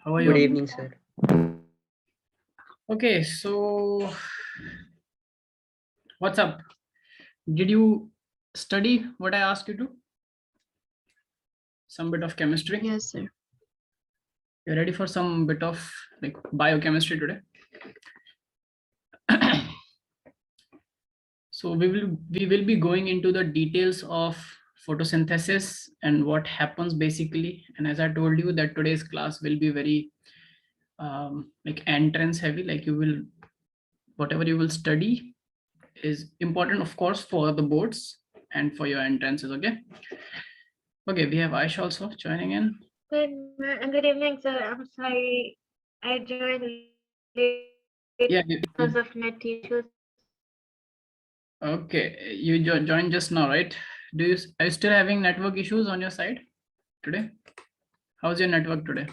How are Good you? evening, sir. Okay, so what's up? Did you study what I asked you to? Some bit of chemistry? Yes, sir. You're ready for some bit of like biochemistry today? So we will be going into the details of photosynthesis and what happens basically. And as I told you that today's class will be very like entrance heavy, like you will, whatever you will study is important, of course, for the boards and for your entrances. Okay, we have Aisha also joining in. Good evening, sir. I'm sorry I joined late Yeah, because of net issues. okay, you joined just now, right? Are you still having network issues on your side today? How's your network today?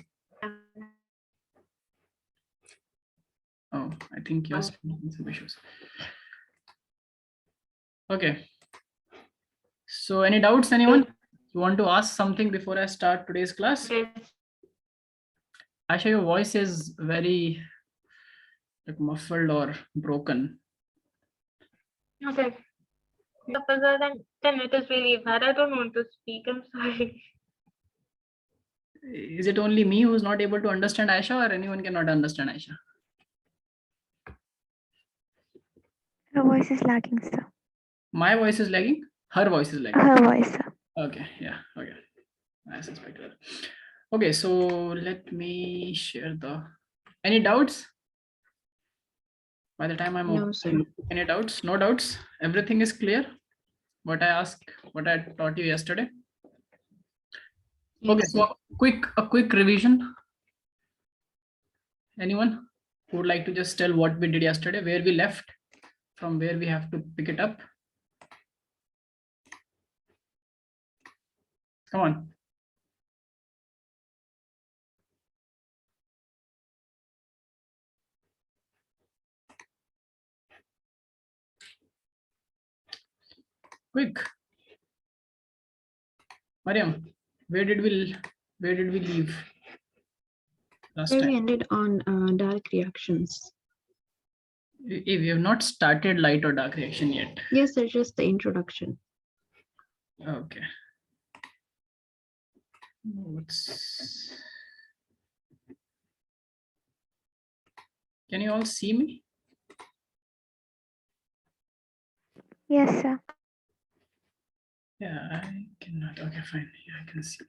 Oh, I think you're still having some issues. Okay. So any doubts, anyone? You want to ask something before I start today's class? Aisha, your voice is very like muffled or broken. Okay. Professor, then it is really bad. I don't want to speak. I'm sorry. Is it only me who's not able to understand Aisha, or anyone cannot understand Aisha? Her voice is lagging, sir. My voice is lagging? Her voice is lagging. Her voice, sir. Okay, yeah, okay. I suspected that. Okay, so let me share the, any doubts? By the time I'm No, sir. any doubts? No doubts? Everything is clear? What I asked, what I taught you yesterday? Okay, Yes, sir. so a quick revision. Anyone who would like to just tell what we did yesterday, where we left, from where we have to pick it up? Come on. Quick. Mariam, where did we leave last Sir, time? we ended on dark reactions. We have not started light or dark reaction yet. Yes, sir, just the introduction. Okay. What's... Can you all see me? Yes, sir. Yeah, I cannot. Okay, fine. Yeah, I can see.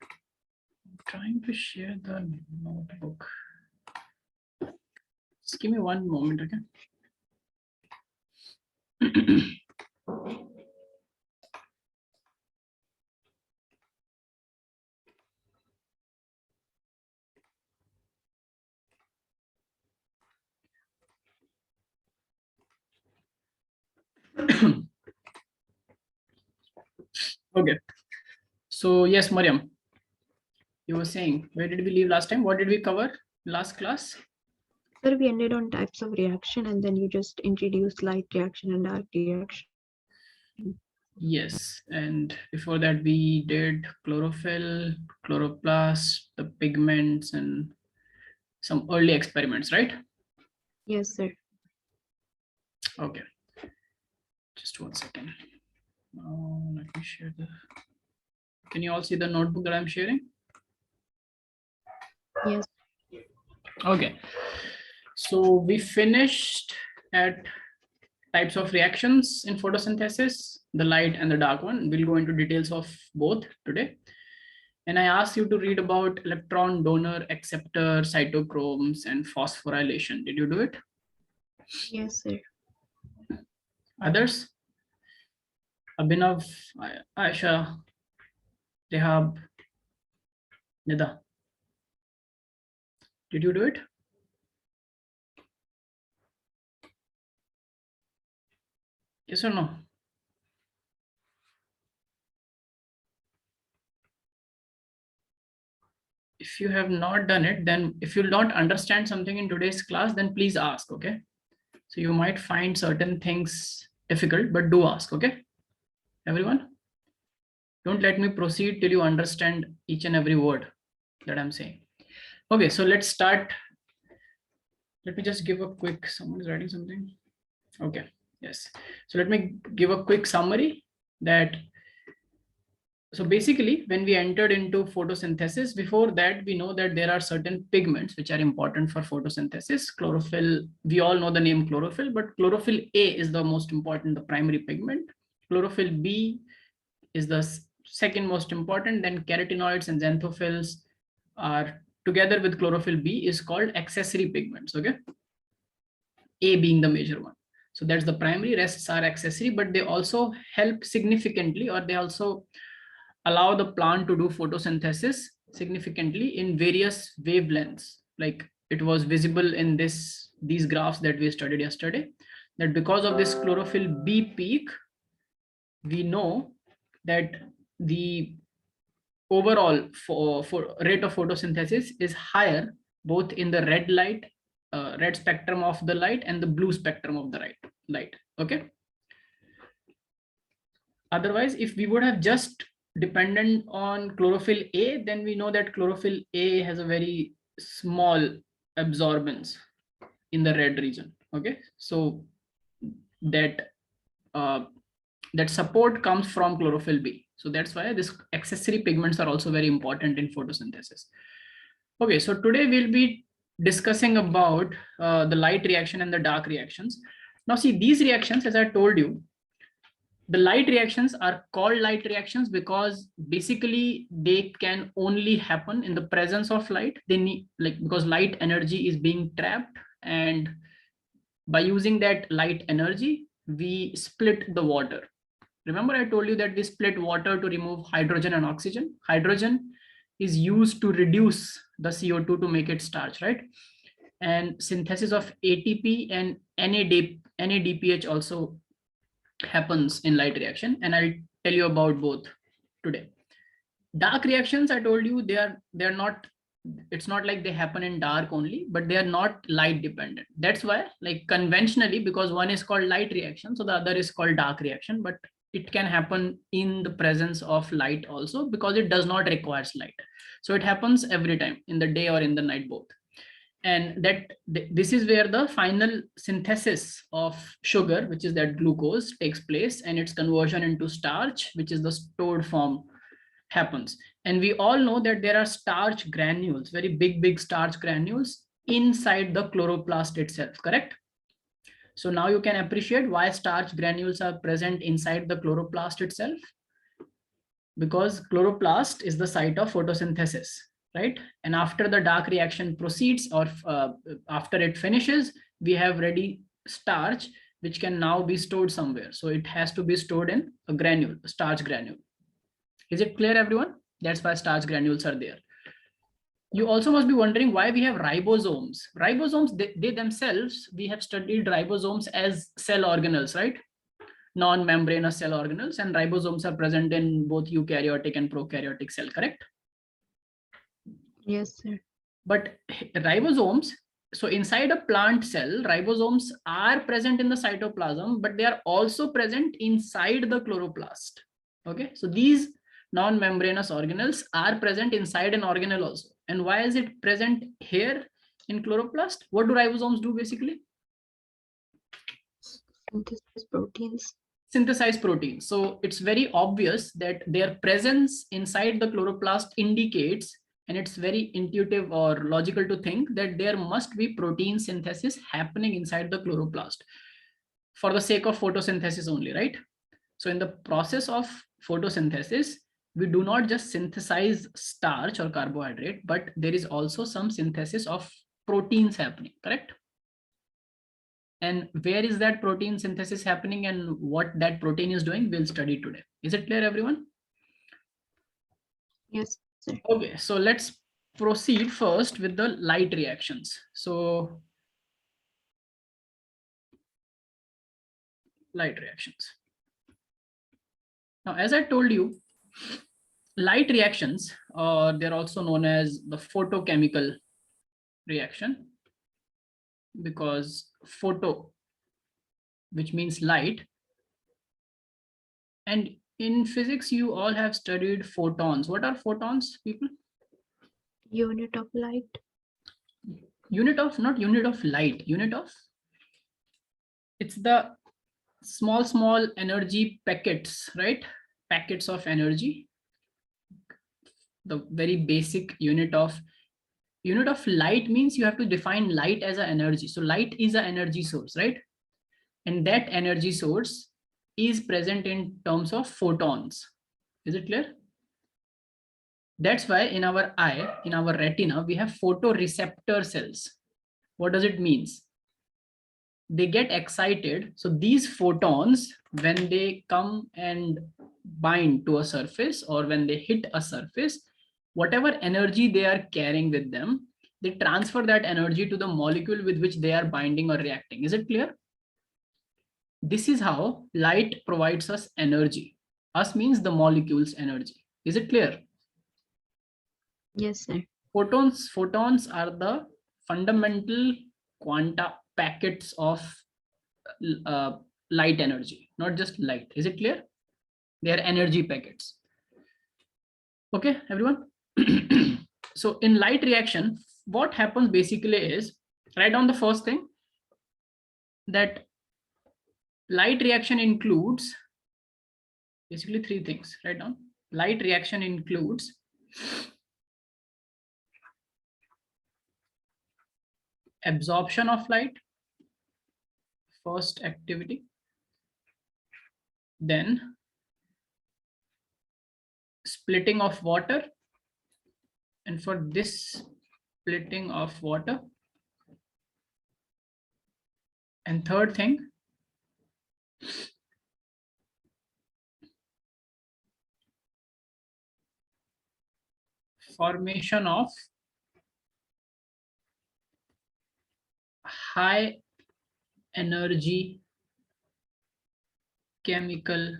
I'm trying to share the notebook. Just give me one moment, okay? Okay. So yes, Mariam, you were saying, where did we leave last time? What did we cover last class? Sir, we ended on types of reaction and then you just introduced light reaction and dark reaction. Yes, and before that we did chlorophyll, chloroplast, the pigments, and some early experiments, right? Yes, sir. Okay. Just 1 second. Now let me share the. Can you all see the notebook that I'm sharing? Yes. Okay. So we finished at types of reactions in photosynthesis, the light and the dark one. We'll go into details of both today. And I asked you to read about electron donor, acceptor, cytochromes, and phosphorylation. Did you do it? Yes, sir. Others? Abhinav, Aisha, Rehab, Nida. Did you do it? Yes or no? If you have not done it, then if you don't understand something in today's class, then please ask, okay? So you might find certain things difficult, but do ask, okay? Everyone? Don't let me proceed till you understand each and every word. that I'm saying. Okay, so let's start. Let me just give a quick, someone is writing something. Okay, yes. So let me give a quick summary that, so basically when we entered into photosynthesis, before that we know that there are certain pigments which are important for photosynthesis. Chlorophyll, we all know the name chlorophyll, but chlorophyll A is the most important, the primary pigment. Chlorophyll B is the second most important, then carotenoids and xanthophylls are together with chlorophyll B is called accessory pigments. Okay, A being the major one. So that's the primary, rests are accessory, but they also help significantly, or they also allow the plant to do photosynthesis significantly in various wavelengths. Like it was visible in these graphs that we studied yesterday, that because of this chlorophyll B peak, we know that the overall for rate of photosynthesis is higher both in the red light, red spectrum of the light, and the blue spectrum of the light. Okay, otherwise if we would have just dependent on chlorophyll A, then we know that chlorophyll A has a very small absorbance in the red region. Okay, so that that support comes from chlorophyll B. So that's why this accessory pigments are also very important in photosynthesis. Okay, so today we'll be discussing about the light reaction and the dark reactions. Now see, these reactions, as I told you, the light reactions are called light reactions because basically they can only happen in the presence of light. They need, like, because light energy is being trapped, and by using that light energy, we split the water. Remember I told you that we split water to remove hydrogen and oxygen. Hydrogen is used to reduce the CO2 to make it starch, right? And synthesis of ATP and NADPH also happens in light reaction, and I'll tell you about both today. Dark reactions, I told you, they're not, it's not like they happen in dark only, but they are not light dependent. That's why, like, conventionally, because one is called light reaction, so the other is called dark reaction, but it can happen in the presence of light also because it does not require light. So it happens every time, in the day or in the night, both. And that this is where the final synthesis of sugar, which is that glucose, takes place, and its conversion into starch, which is the stored form, happens. And we all know that there are starch granules, very big starch granules inside the chloroplast itself, correct? So now you can appreciate why starch granules are present inside the chloroplast itself, because chloroplast is the site of photosynthesis, right? And after the dark reaction proceeds, or after it finishes, we have ready starch, which can now be stored somewhere. So it has to be stored in a granule, a starch granule. Is it clear, everyone? That's why starch granules are there. You also must be wondering why we have ribosomes. Ribosomes, they themselves, we have studied ribosomes as cell organelles, right? Non-membranous cell organelles, and ribosomes are present in both eukaryotic and prokaryotic cell, correct? Yes, sir. But ribosomes, so inside a plant cell, ribosomes are present in the cytoplasm, but they are also present inside the chloroplast. Okay, so these non-membranous organelles are present inside an organelle also. And why is it present here in chloroplast? What do ribosomes do basically? Synthesize proteins. Synthesize proteins. So it's very obvious that their presence inside the chloroplast indicates, and it's very intuitive or logical to think that there must be protein synthesis happening inside the chloroplast for the sake of photosynthesis only, right? So in the process of photosynthesis, we do not just synthesize starch or carbohydrate, but there is also some synthesis of proteins happening, correct? And where is that protein synthesis happening and what that protein is doing, we'll study today. Is it clear, everyone? Yes, sir. Okay, so let's proceed first with the light reactions. So light reactions. Now, as I told you, light reactions, they're also known as the photochemical reaction, because photo, which means light. And in physics, you all have studied photons. What are photons, people? Unit of light. Unit of, not unit of light, unit of, it's the small energy packets, right? Packets of energy. The very basic unit of light means you have to define light as an energy. So light is an energy source, right? And that energy source is present in terms of photons. Is it clear? That's why in our eye, in our retina, we have photoreceptor cells. What does it mean? They get excited. So these photons, when they come and bind to a surface or when they hit a surface, whatever energy they are carrying with them, they transfer that energy to the molecule with which they are binding or reacting. Is it clear? This is how light provides us energy. Us means the molecule's energy. Is it clear? Yes, sir. Photons are the fundamental quanta packets of light energy, not just light. Is it clear? They are energy packets. Okay, everyone. So in light reaction, what happens basically is, write down the first thing, that light reaction includes basically three things. Write down. Light reaction includes absorption of light, first activity, then splitting of water, and for this splitting of water, and third thing, formation of high energy chemical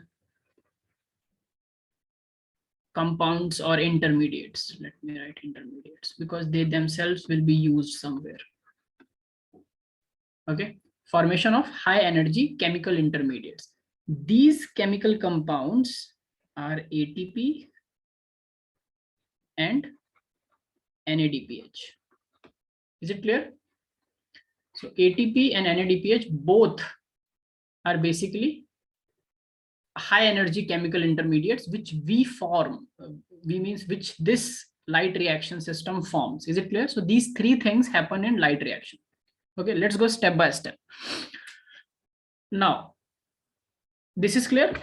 compounds or intermediates. Let me write intermediates because they themselves will be used somewhere. Okay, formation of high energy chemical intermediates. These chemical compounds are ATP and NADPH. Is it clear? So ATP and NADPH both are basically high energy chemical intermediates which we form. We means which this light reaction system forms. Is it clear? So these three things happen in light reaction. Okay, let's go step by step. Now, this is clear.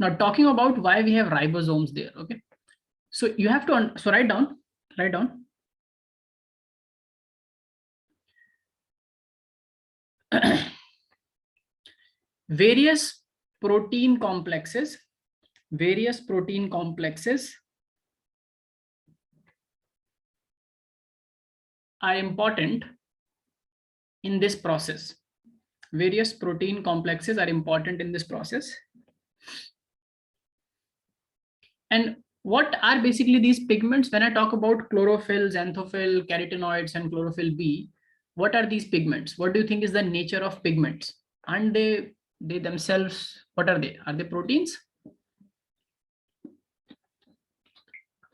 Now talking about why we have ribosomes there. Okay, so you have to, so write down. Various protein complexes are important in this process. Various protein complexes are important in this process. And what are basically these pigments? When I talk about chlorophyll, xanthophyll, carotenoids, and chlorophyll B, what are these pigments? What do you think is the nature of pigments? And they themselves, what are they? Are they proteins?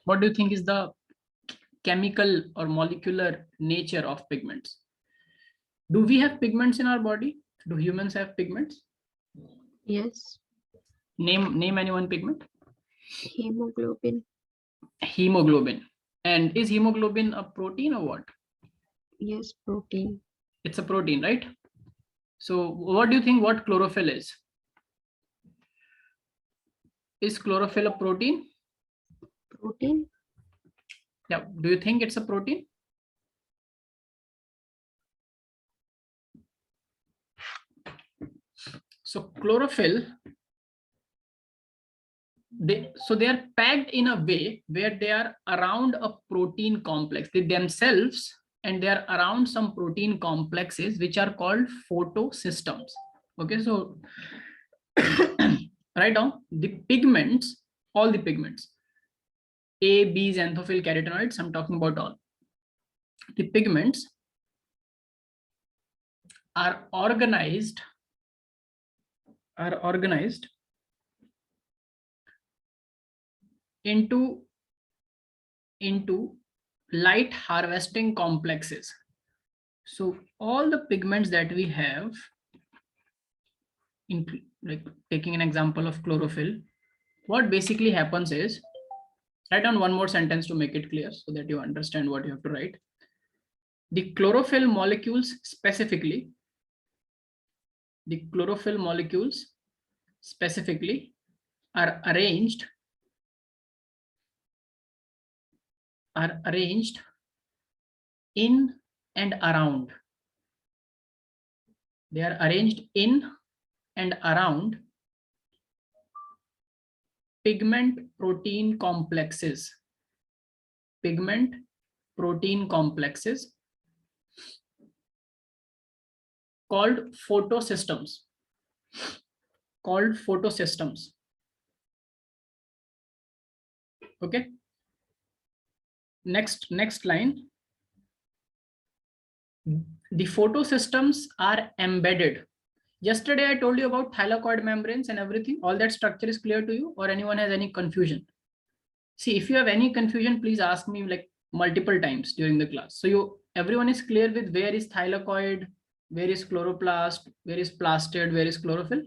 What do you think is the chemical or molecular nature of pigments? Do we have pigments in our body? Do humans have pigments? Yes. Name any one pigment. Hemoglobin. Hemoglobin. And is hemoglobin a protein or what? Yes, protein. It's a protein, right? So what do you think what chlorophyll is? Is chlorophyll a protein? Protein. Yeah. Do you think it's a protein? So chlorophyll, they are packed in a way where they are around a protein complex. They themselves, and they are around some protein complexes which are called photosystems. Okay, so write down the pigments, all the pigments, A, B, xanthophyll, carotenoids. I'm talking about all. The pigments are organized into into light harvesting complexes. So all the pigments that we have, like taking an example of chlorophyll, what basically happens is, write down one more sentence to make it clear so that you understand what you have to write. The chlorophyll molecules specifically are arranged in and around. They are arranged in and around pigment protein complexes. Pigment protein complexes called photosystems. Okay. Next line. The photosystems are embedded. Yesterday I told you about thylakoid membranes and everything. All that structure is clear to you, or anyone has any confusion? See, if you have any confusion, please ask me like multiple times during the class. So everyone is clear with where is thylakoid, where is chloroplast, where is plastid, where is chlorophyll?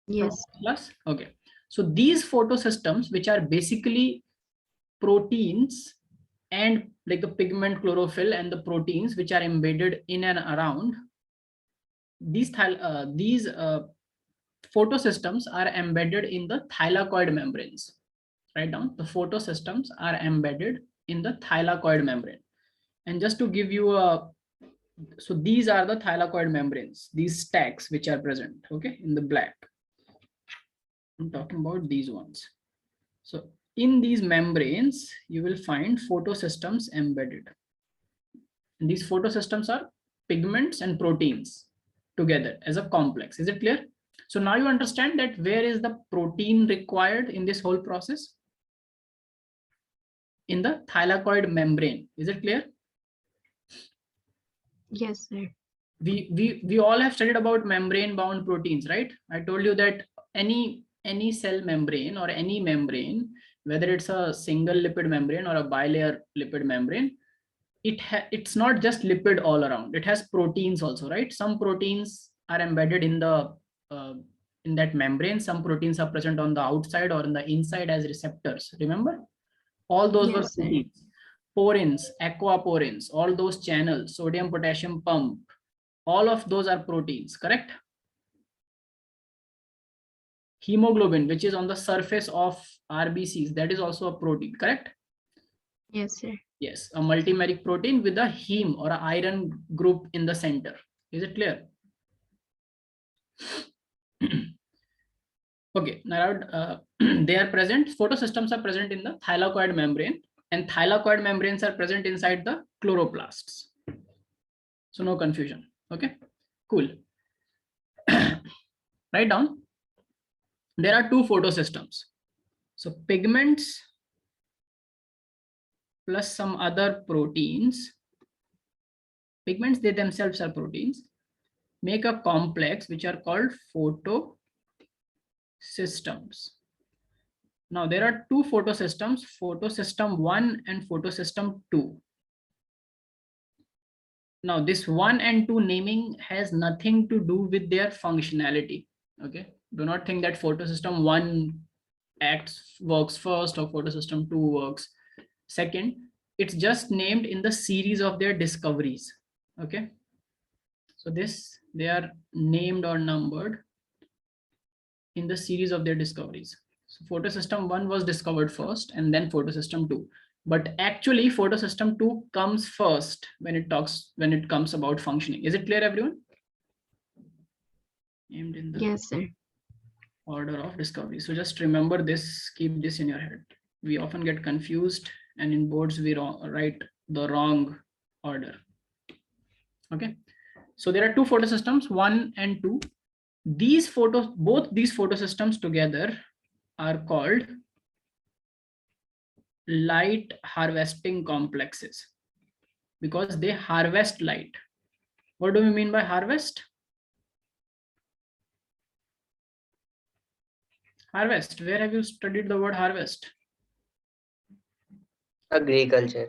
Yes. Plus, okay. So these photosystems, which are basically proteins and like the pigment chlorophyll and the proteins which are embedded in and around these photosystems are embedded in the thylakoid membranes. Write down, the photosystems are embedded in the thylakoid membrane. And just to give you a, so these are the thylakoid membranes, these stacks which are present, okay, in the black. I'm talking about these ones. So in these membranes, you will find photosystems embedded. And these photosystems are pigments and proteins together as a complex. Is it clear? So now you understand that where is the protein required in this whole process? In the thylakoid membrane. Is it clear? Yes, sir. We all have studied about membrane bound proteins, right? I told you that any cell membrane or any membrane, whether it's a single lipid membrane or a bilayer lipid membrane, it's not just lipid all around. It has proteins also, right? Some proteins are embedded in the in that membrane. Some proteins are present on the outside or in the inside as receptors. Remember, all those were Yes, sir. proteins. Porins, aquaporins, all those channels, sodium potassium pump, all of those are proteins, correct? Hemoglobin, which is on the surface of RBCs, that is also a protein, correct? Yes, sir. Yes, a multimeric protein with a heme or an iron group in the center. Is it clear? Okay, now they are present, photosystems are present in the thylakoid membrane, and thylakoid membranes are present inside the chloroplasts. So no confusion. Okay, cool. Write down, there are two photosystems. So pigments plus some other proteins, pigments, they themselves are proteins, make a complex which are called photosystems. Now there are two photosystems, photosystem 1 and photosystem 2. Now this 1 and 2 naming has nothing to do with their functionality. Okay, do not think that photosystem 1 works first or photosystem 2 works second. It's just named in the series of their discoveries. Okay, so they are named or numbered in the series of their discoveries. So photosystem 1 was discovered first and then photosystem 2. But actually photosystem 2 comes first when it comes about functioning. Is it clear, everyone? Named in the Yes, sir. order of discovery. So just remember this, keep this in your head. We often get confused and in boards we write the wrong order. Okay, so there are two photosystems, 1 and 2. Both these photosystems together are called light harvesting complexes because they harvest light. What do we mean by harvest? Harvest, where have you studied the word harvest? Agriculture.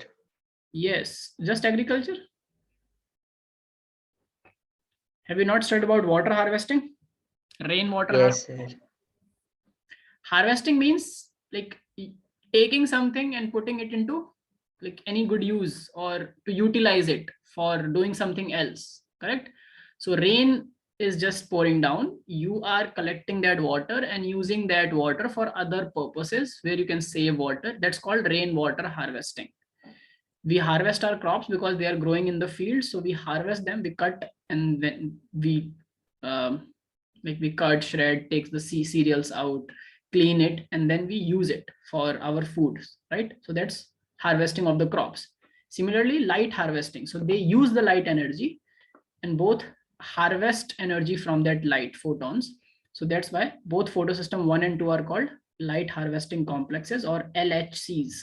Yes, just agriculture. Have you not studied about water harvesting? Rainwater Yes, sir. harvesting means like taking something and putting it into like any good use or to utilize it for doing something else, correct? So rain is just pouring down, you are collecting that water and using that water for other purposes where you can save water. That's called rainwater harvesting. We harvest our crops because they are growing in the field, so we harvest them, we cut, and then we like we cut, shred, takes the cereals out, clean it, and then we use it for our food, right? So that's harvesting of the crops. Similarly, light harvesting, so they use the light energy and both harvest energy from that light photons. So that's why both photosystem 1 and 2 are called light harvesting complexes, or LHCs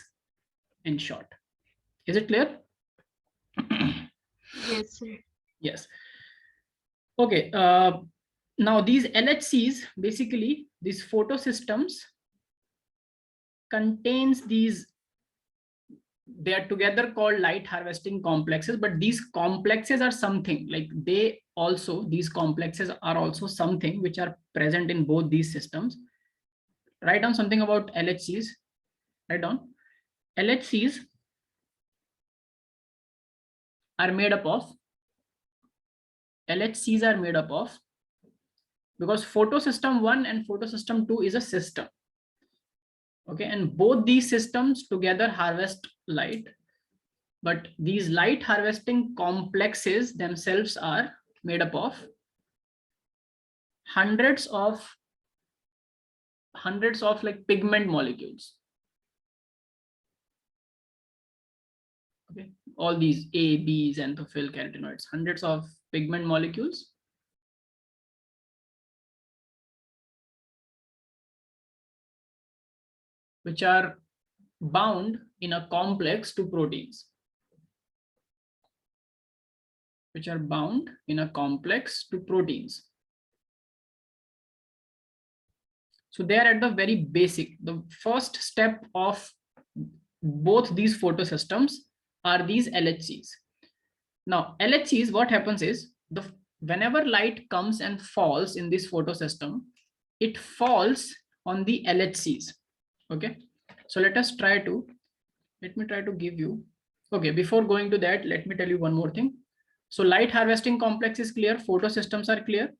in short. Is it clear? Yes, sir. Yes. Okay. Now these LHCs, basically these photosystems contains these, they are together called light harvesting complexes, but these complexes are something like they also, these complexes are also something which are present in both these systems. Write down something about LHCs. Write down. LHCs are made up of, LHCs are made up of, because photosystem 1 and photosystem 2 is a system. Okay, and both these systems together harvest light, but these light harvesting complexes themselves are made up of hundreds of like pigment molecules. Okay, all these A, B, xanthophyll, carotenoids, hundreds of pigment molecules which are bound in a complex to proteins, which are bound in a complex to proteins. So they are at the very basic, the first step of both these photosystems are these LHCs. Now LHCs, what happens is, whenever light comes and falls in this photosystem, it falls on the LHCs. Okay, so let me try to give you, okay, before going to that, let me tell you one more thing. So light harvesting complex is clear, photosystems are clear.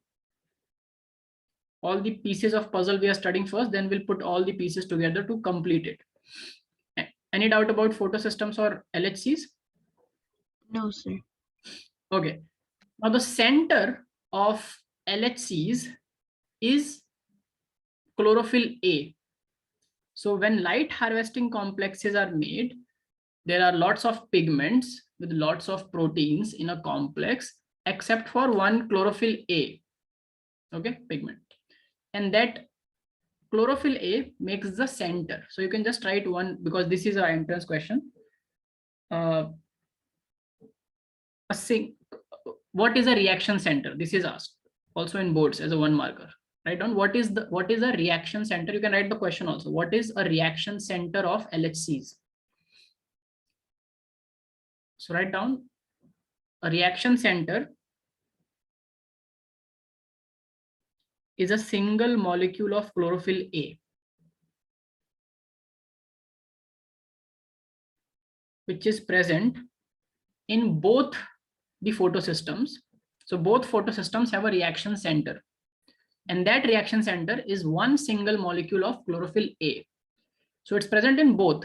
All the pieces of puzzle we are studying first, then we'll put all the pieces together to complete it. Any doubt about photosystems or LHCs? No, sir. Okay, now the center of LHCs is chlorophyll A. So when light harvesting complexes are made, there are lots of pigments with lots of proteins in a complex, except for one chlorophyll A, okay, pigment. And that chlorophyll A makes the center. So you can just write one, because this is our entrance question. What is a reaction center? This is asked also in boards as a one marker. Write down what is a reaction center. You can write the question also. What is a reaction center of LHCs? So write down a reaction center is a single molecule of chlorophyll A, which is present in both the photosystems. So both photosystems have a reaction center, and that reaction center is one single molecule of chlorophyll A. So it's present in both,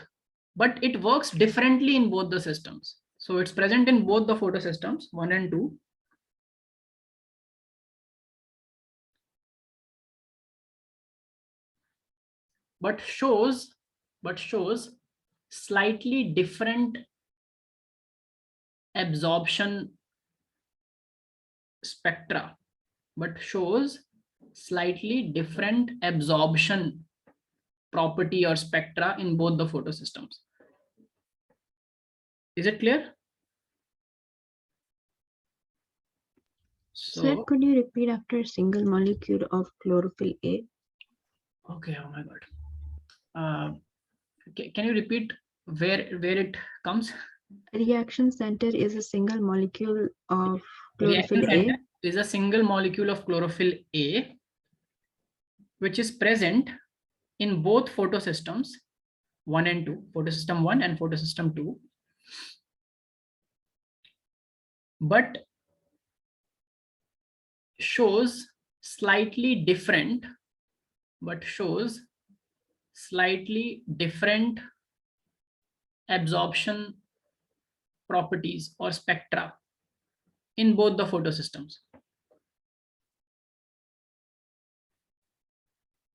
but it works differently in both the systems. So it's present in both the photosystems 1 and 2. But shows slightly different absorption spectra, but shows slightly different absorption property or spectra in both the photosystems. Is it clear? So, Sir, could you repeat after single molecule of chlorophyll A? okay, oh my god. Can you repeat where it comes? Reaction center is a single molecule of Reaction chlorophyll A. center is a single molecule of chlorophyll A, which is present in both photosystems 1 and 2, photosystem 1 and photosystem 2, but shows slightly different absorption properties or spectra in both the photosystems.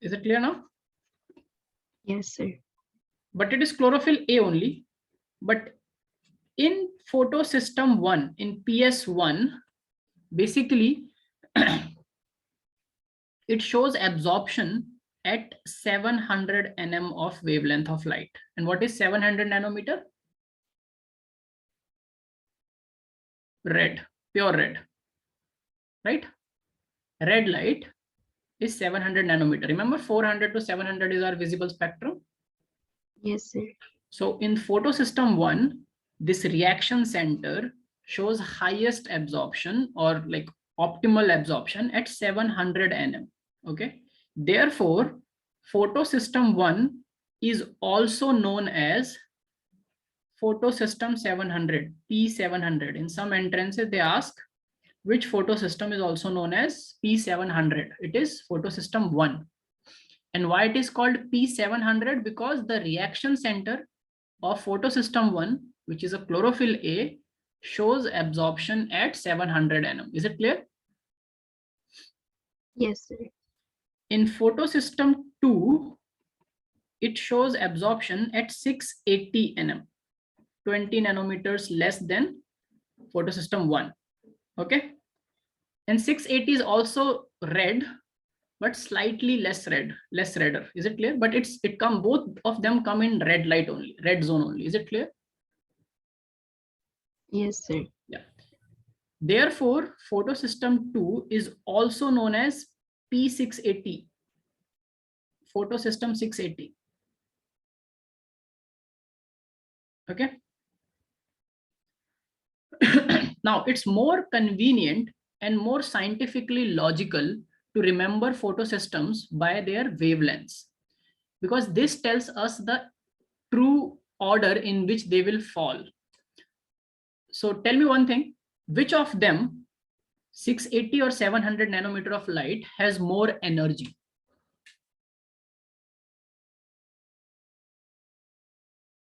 Is it clear now? Yes, sir. But it is chlorophyll A only. But in photosystem 1, in PS1, basically it shows absorption at 700 nm of wavelength of light. And what is 700 nanometer? Red, pure red, right? Red light is 700 nanometer. Remember, 400 to 700 is our visible spectrum. Yes, sir. So in photosystem 1, this reaction center shows highest absorption or like optimal absorption at 700 nm. Okay. Therefore, photosystem 1 is also known as photosystem 700, P700. In some entrances, they ask which photosystem is also known as P700. It is photosystem 1. And why it is called P700? Because the reaction center of photosystem 1, which is a chlorophyll A, shows absorption at 700 nm. Is it clear? Yes, sir. In photosystem 2, it shows absorption at 680 nm, 20 nanometers less than photosystem 1. Okay. And 680 is also red, but slightly less redder. Is it clear? But both of them come in red light only, red zone only. Is it clear? Yes, sir. Yeah. Therefore, photosystem 2 is also known as P680, photosystem 680. Okay. Now, it's more convenient and more scientifically logical to remember photosystems by their wavelengths, because this tells us the true order in which they will fall. So tell me one thing, which of them, 680 or 700 nanometer of light, has more energy?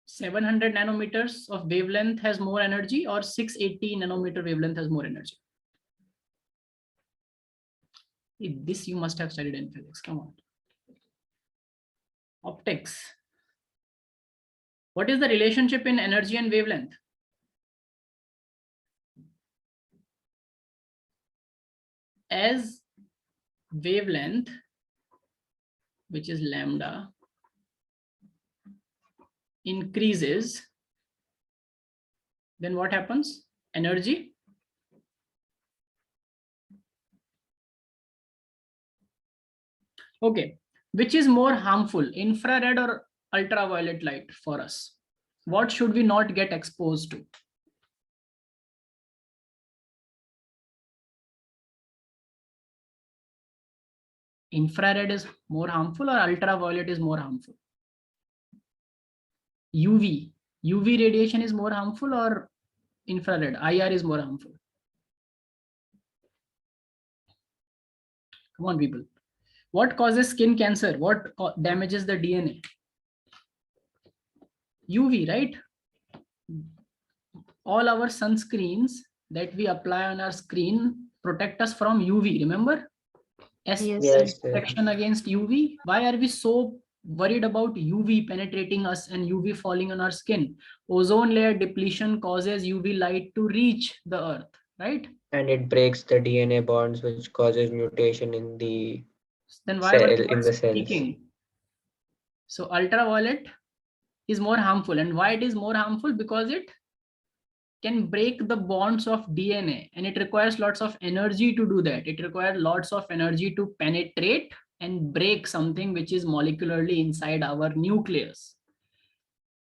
$700 nanometers of wavelength has more energy, or 680 nanometer wavelength has more energy? This you must have studied in physics. Come on. Optics. What is the relationship in energy and wavelength? As wavelength, which is lambda, increases, then what happens? Energy. Okay. Which is more harmful, infrared or ultraviolet light for us? What should we not get exposed to? Infrared is more harmful or ultraviolet is more harmful? UV radiation is more harmful or infrared, IR is more harmful? Come on, people. What causes skin cancer? What damages the DNA? UV, right? All our sunscreens that we apply on our screen protect us from UV. Remember? Yes, sir. Protection against UV. Why are we so worried about UV penetrating us and UV falling on our skin? Ozone layer depletion causes UV light to reach the earth, right? And it breaks the DNA bonds, which causes mutation in the Then why were we in the cells. speaking? So ultraviolet is more harmful. And why it is more harmful? Because it can break the bonds of DNA, and it requires lots of energy to do that. It requires lots of energy to penetrate and break something which is molecularly inside our nucleus.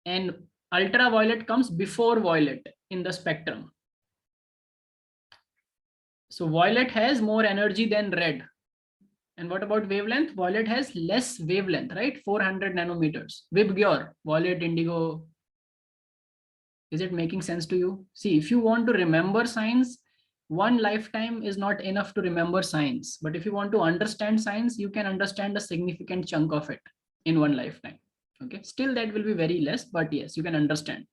And Ultraviolet comes before violet in the spectrum. So violet has more energy than red. And what about wavelength? Violet has less wavelength, right? 400 nanometers. Vibgyor, violet, indigo. Is it making sense to you? See, if you want to remember science, one lifetime is not enough to remember science. But if you want to understand science, you can understand a significant chunk of it in one lifetime. Okay, still that will be very less, but yes, you can understand.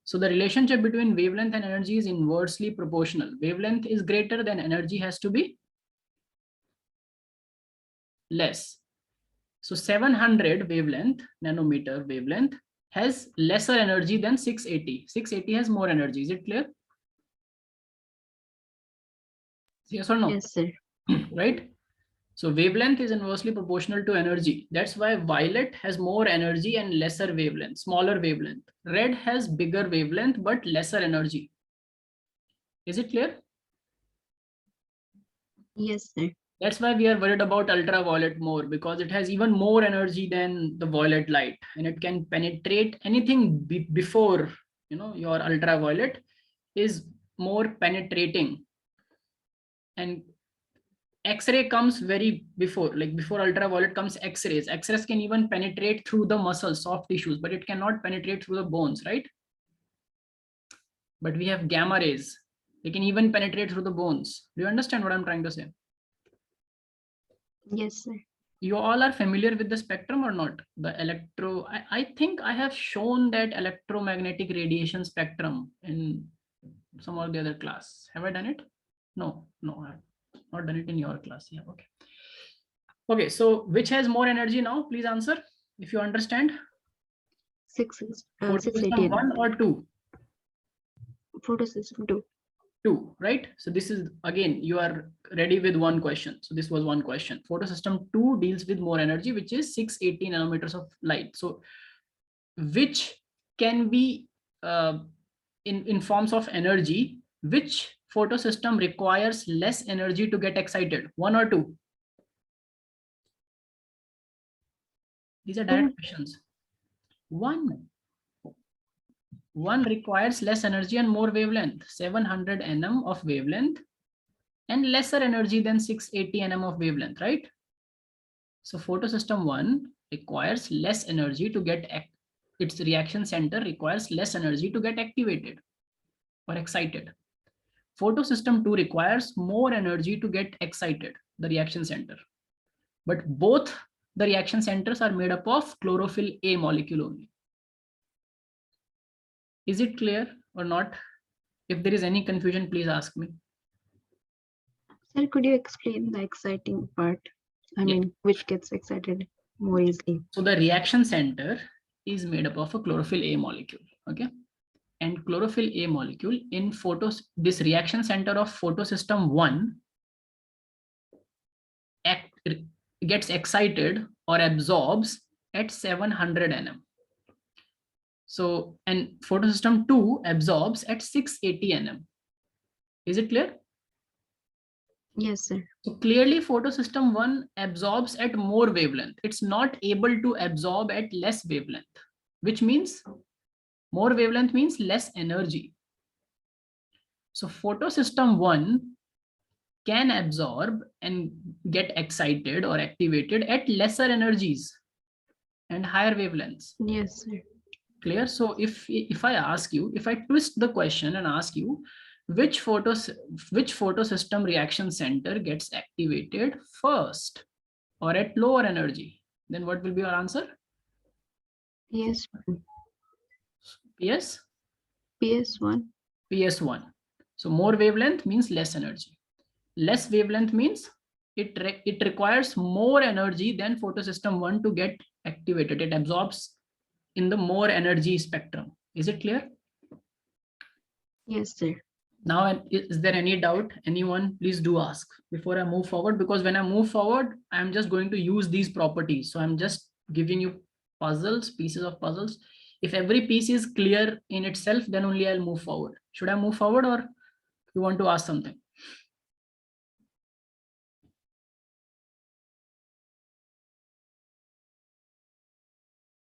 So the relationship between wavelength and energy is inversely proportional. Wavelength is greater than energy has to be less. So 700 wavelength, nanometer wavelength, has lesser energy than 680. 680 has more energy. Is it clear? Yes or no? Yes, sir. Right? So wavelength is inversely proportional to energy. That's why violet has more energy and lesser wavelength, smaller wavelength. Red has bigger wavelength but lesser energy. Is it clear? Yes, sir. That's why we are worried about ultraviolet more, because it has even more energy than the violet light, and it can penetrate anything before, your ultraviolet is more penetrating. And X-ray comes very before, like before ultraviolet comes X-rays. X-rays can even penetrate through the muscles, soft tissues, but it cannot penetrate through the bones, right? But we have gamma rays. They can even penetrate through the bones. Do you understand what I'm trying to say? Yes, sir. You all are familiar with the spectrum or not? The I think I have shown that electromagnetic radiation spectrum in some or the other class. Have I done it? No, I have not done it in your class. Yeah, okay. Okay, so which has more energy now? Please answer if you understand. 680. 1 or 2? Photosystem 2. 2, right? So this is, again, you are ready with one question. So this was one question. Photosystem 2 deals with more energy, which is 680 nanometers of light. So which can be in forms of energy, which photosystem requires less energy to get excited? 1 or 2? These are direct questions. 1. 1 requires less energy and more wavelength, 700 nm of wavelength, and lesser energy than 680 nm of wavelength, right? So photosystem 1 requires less energy to get, its reaction center requires less energy to get activated or excited. Photosystem 2 requires more energy to get excited, the reaction center. But both the reaction centers are made up of chlorophyll A molecule only. Is it clear or not? If there is any confusion, please ask me. Sir, could you explain the exciting part? I mean, which gets excited more easily? So the reaction center is made up of a chlorophyll A molecule. Okay. And chlorophyll A molecule in this reaction center of photosystem 1 gets excited or absorbs at 700 nm. So, and photosystem 2 absorbs at 680 nm. Is it clear? Yes, sir. So clearly photosystem 1 absorbs at more wavelength. It's not able to absorb at less wavelength, which means more wavelength means less energy. So photosystem 1 can absorb and get excited or activated at lesser energies and higher wavelengths. Yes, sir. Clear? So if I ask you, if I twist the question and ask you, which photosystem reaction center gets activated first or at lower energy, then what will be your answer? Yes. Yes? PS1. PS1. So more wavelength means less energy. Less wavelength means it requires more energy than photosystem 1 to get activated. It absorbs in the more energy spectrum. Is it clear? Yes, sir. Now, is there any doubt? Anyone, please do ask before I move forward, because when I move forward, I'm just going to use these properties. So I'm just giving you pieces of puzzles. If every piece is clear in itself, then only I'll move forward. Should I move forward, or you want to ask something?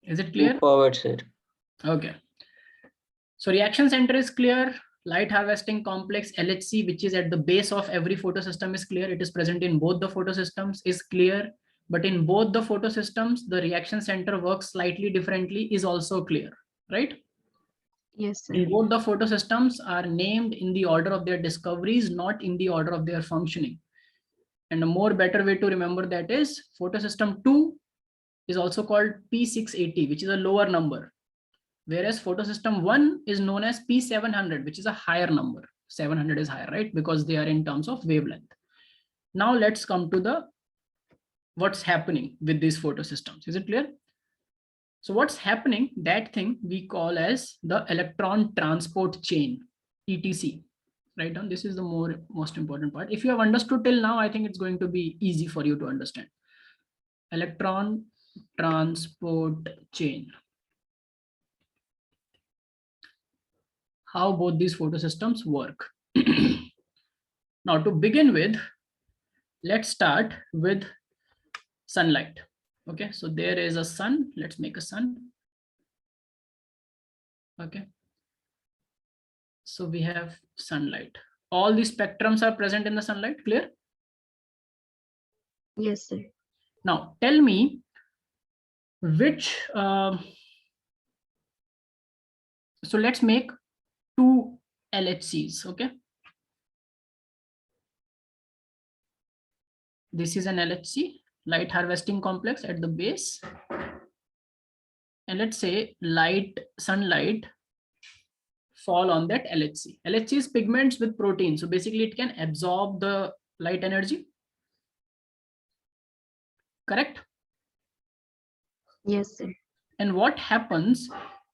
Is it clear? Move forward, sir. Okay. So reaction center is clear. Light harvesting complex LHC, which is at the base of every photosystem, is clear. It is present in both the photosystems, is clear. But in both the photosystems, the reaction center works slightly differently, is also clear, right? Yes, sir. In both the photosystems are named in the order of their discoveries, not in the order of their functioning. And a more better way to remember that is photosystem 2 is also called P680, which is a lower number. Whereas photosystem 1 is known as P700, which is a higher number. 700 is higher, right? Because they are in terms of wavelength. Now let's come to the what's happening with these photosystems. Is it clear? So what's happening, that thing we call as the electron transport chain, ETC. Right down. This is the most important part. If you have understood till now, I think it's going to be easy for you to understand. Electron transport chain. How both these photosystems work. Now to begin with, let's start with sunlight. Okay, so there is a sun. Let's make a sun. Okay. So we have sunlight. All these spectrums are present in the sunlight, clear? Yes, sir. Now tell me which, so let's make two LHCs, okay? This is an LHC, light harvesting complex at the base. And let's say sunlight fall on that LHC. LHC is pigments with protein. So basically it can absorb the light energy. Correct? Yes, sir. And what happens?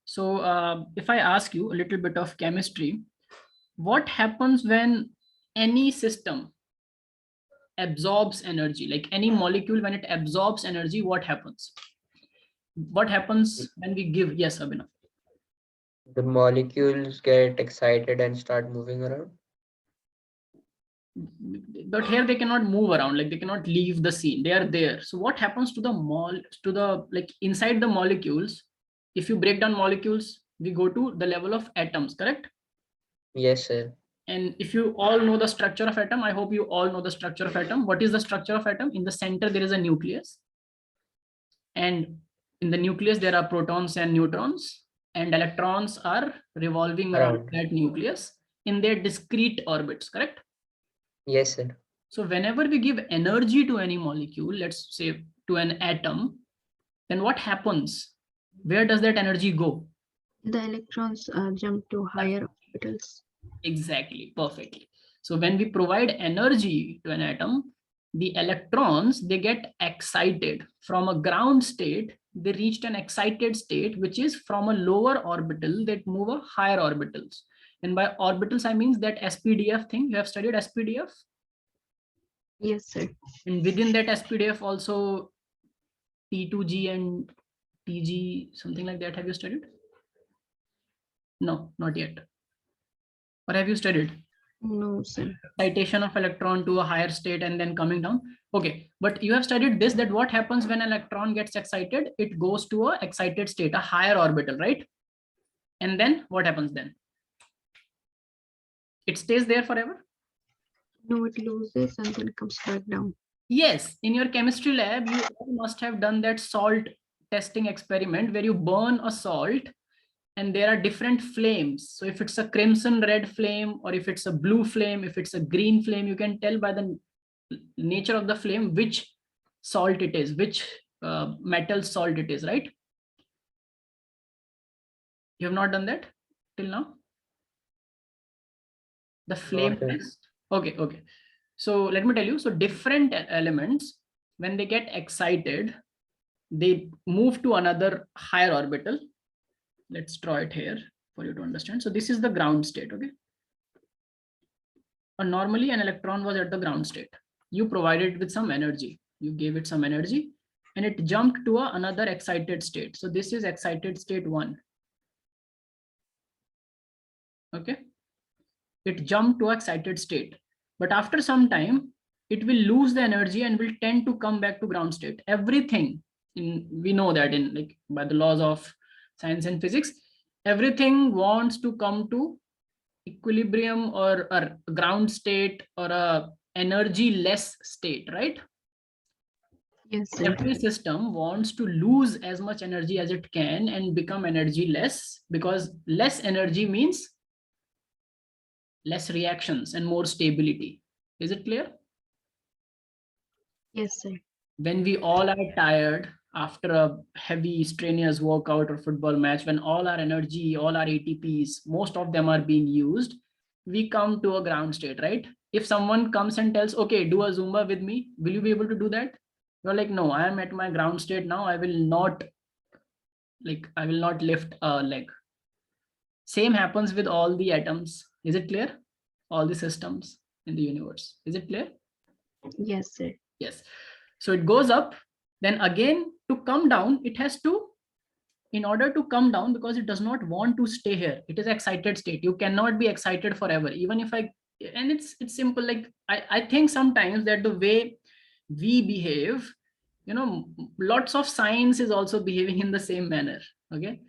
So if I ask you a little bit of chemistry, what happens when any system absorbs energy, like any molecule, when it absorbs energy, what happens? What happens when we give? Yes, Abhinav. The molecules get excited and start moving around. But here they cannot move around, like they cannot leave the scene. They are there. So what happens to the like inside the molecules? If you break down molecules, we go to the level of atoms, correct? Yes, sir. And if you all know the structure of atom, I hope you all know the structure of atom. What is the structure of atom? In the center, there is a nucleus. And in the nucleus, there are protons and neutrons, and electrons are revolving around that nucleus in their discrete orbits, correct? Yes, sir. So whenever we give energy to any molecule, let's say to an atom, then what happens? Where does that energy go? The electrons jump to higher orbitals. Exactly, perfectly. So when we provide energy to an atom, the electrons, they get excited from a ground state. They reached an excited state, which is from a lower orbital that move a higher orbitals. And by orbitals, I mean that SPDF thing. You have studied SPDF? Yes, sir. And within that SPDF also T2G and TG, something like that. Have you studied? No, not yet. Or have you studied? No, sir. Excitation of electron to a higher state and then coming down. Okay, but you have studied this, that what happens when an electron gets excited? It goes to a excited state, a higher orbital, right? And then what happens then? It stays there forever? No, it loses and then comes back down. Yes, in your chemistry lab, you must have done that salt testing experiment where you burn a salt and there are different flames. So if it's a crimson red flame, or if it's a blue flame, if it's a green flame, you can tell by the nature of the flame which salt it is, which metal salt it is, right? You have not done that till now? The flame test? Okay, okay. So let me tell you, so different elements, when they get excited, they move to another higher orbital. Let's draw it here for you to understand. So this is the ground state, okay? Normally an electron was at the ground state. You provided it with some energy. You gave it some energy and it jumped to another excited state. So this is excited state 1. Okay. It jumped to excited state. But after some time, it will lose the energy and will tend to come back to ground state. Everything, we know that in like by the laws of science and physics, everything wants to come to equilibrium or a ground state or a energy less state, right? Yes, sir. Every system wants to lose as much energy as it can and become energy less, because less energy means less reactions and more stability. Is it clear? Yes, sir. When we all are tired after a heavy strenuous workout or football match, when all our energy, all our ATPs, most of them are being used, we come to a ground state, right? If someone comes and tells, okay, do a Zumba with me, will you be able to do that? You're like, no, I am at my ground state now. I will not lift a leg. Same happens with all the atoms. Is it clear? All the systems in the universe. Is it clear? Yes, sir. Yes. So it goes up, then again to come down, it has to, in order to come down, because it does not want to stay here. It is excited state. You cannot be excited forever. Even if and it's simple. Like I think sometimes that the way we behave, lots of science is also behaving in the same manner. Okay.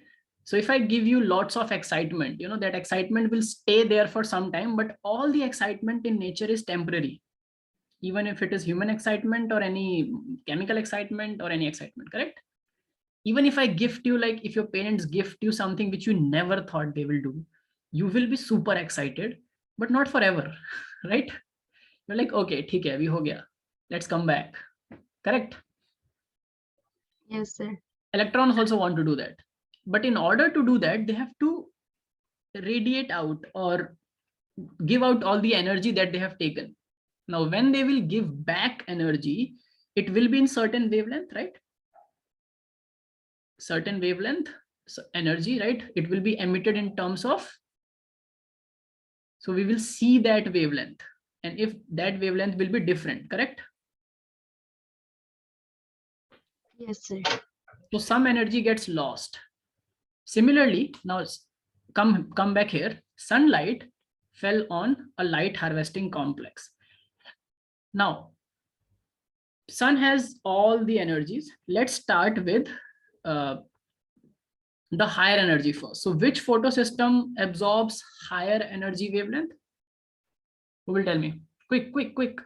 So if I give you lots of excitement, that excitement will stay there for some time, but all the excitement in nature is temporary. Even if it is human excitement or any chemical excitement or any excitement, correct? Even if I gift you, like if your parents gift you something which you never thought they will do, you will be super excited, but not forever, right? You're like, okay, theek hai, abhi ho gaya. Let's come back, correct? Yes, sir. Electrons also want to do that. But in order to do that, they have to radiate out or give out all the energy that they have taken. Now, when they will give back energy, it will be in certain wavelength, right? Certain wavelength, so energy, right? It will be emitted in terms of, so we will see that wavelength. And if that wavelength will be different, correct? Yes, sir. So some energy gets lost. Similarly, now come back here. Sunlight fell on a light harvesting complex. Now, sun has all the energies. Let's start with the higher energy first. So which photosystem absorbs higher energy wavelength? Who will tell me? Quick, quick, quick.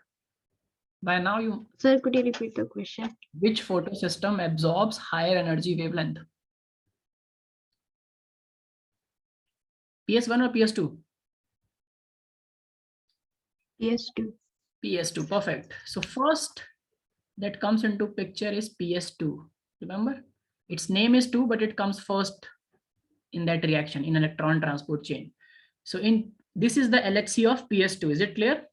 By now you, Sir, could you repeat the question? which photosystem absorbs higher energy wavelength? PS1 or PS2? PS2. PS2, perfect. So first that comes into picture is PS2. Remember, its name is 2, but it comes first in that reaction in electron transport chain. So this is the LHC of PS2. Is it clear?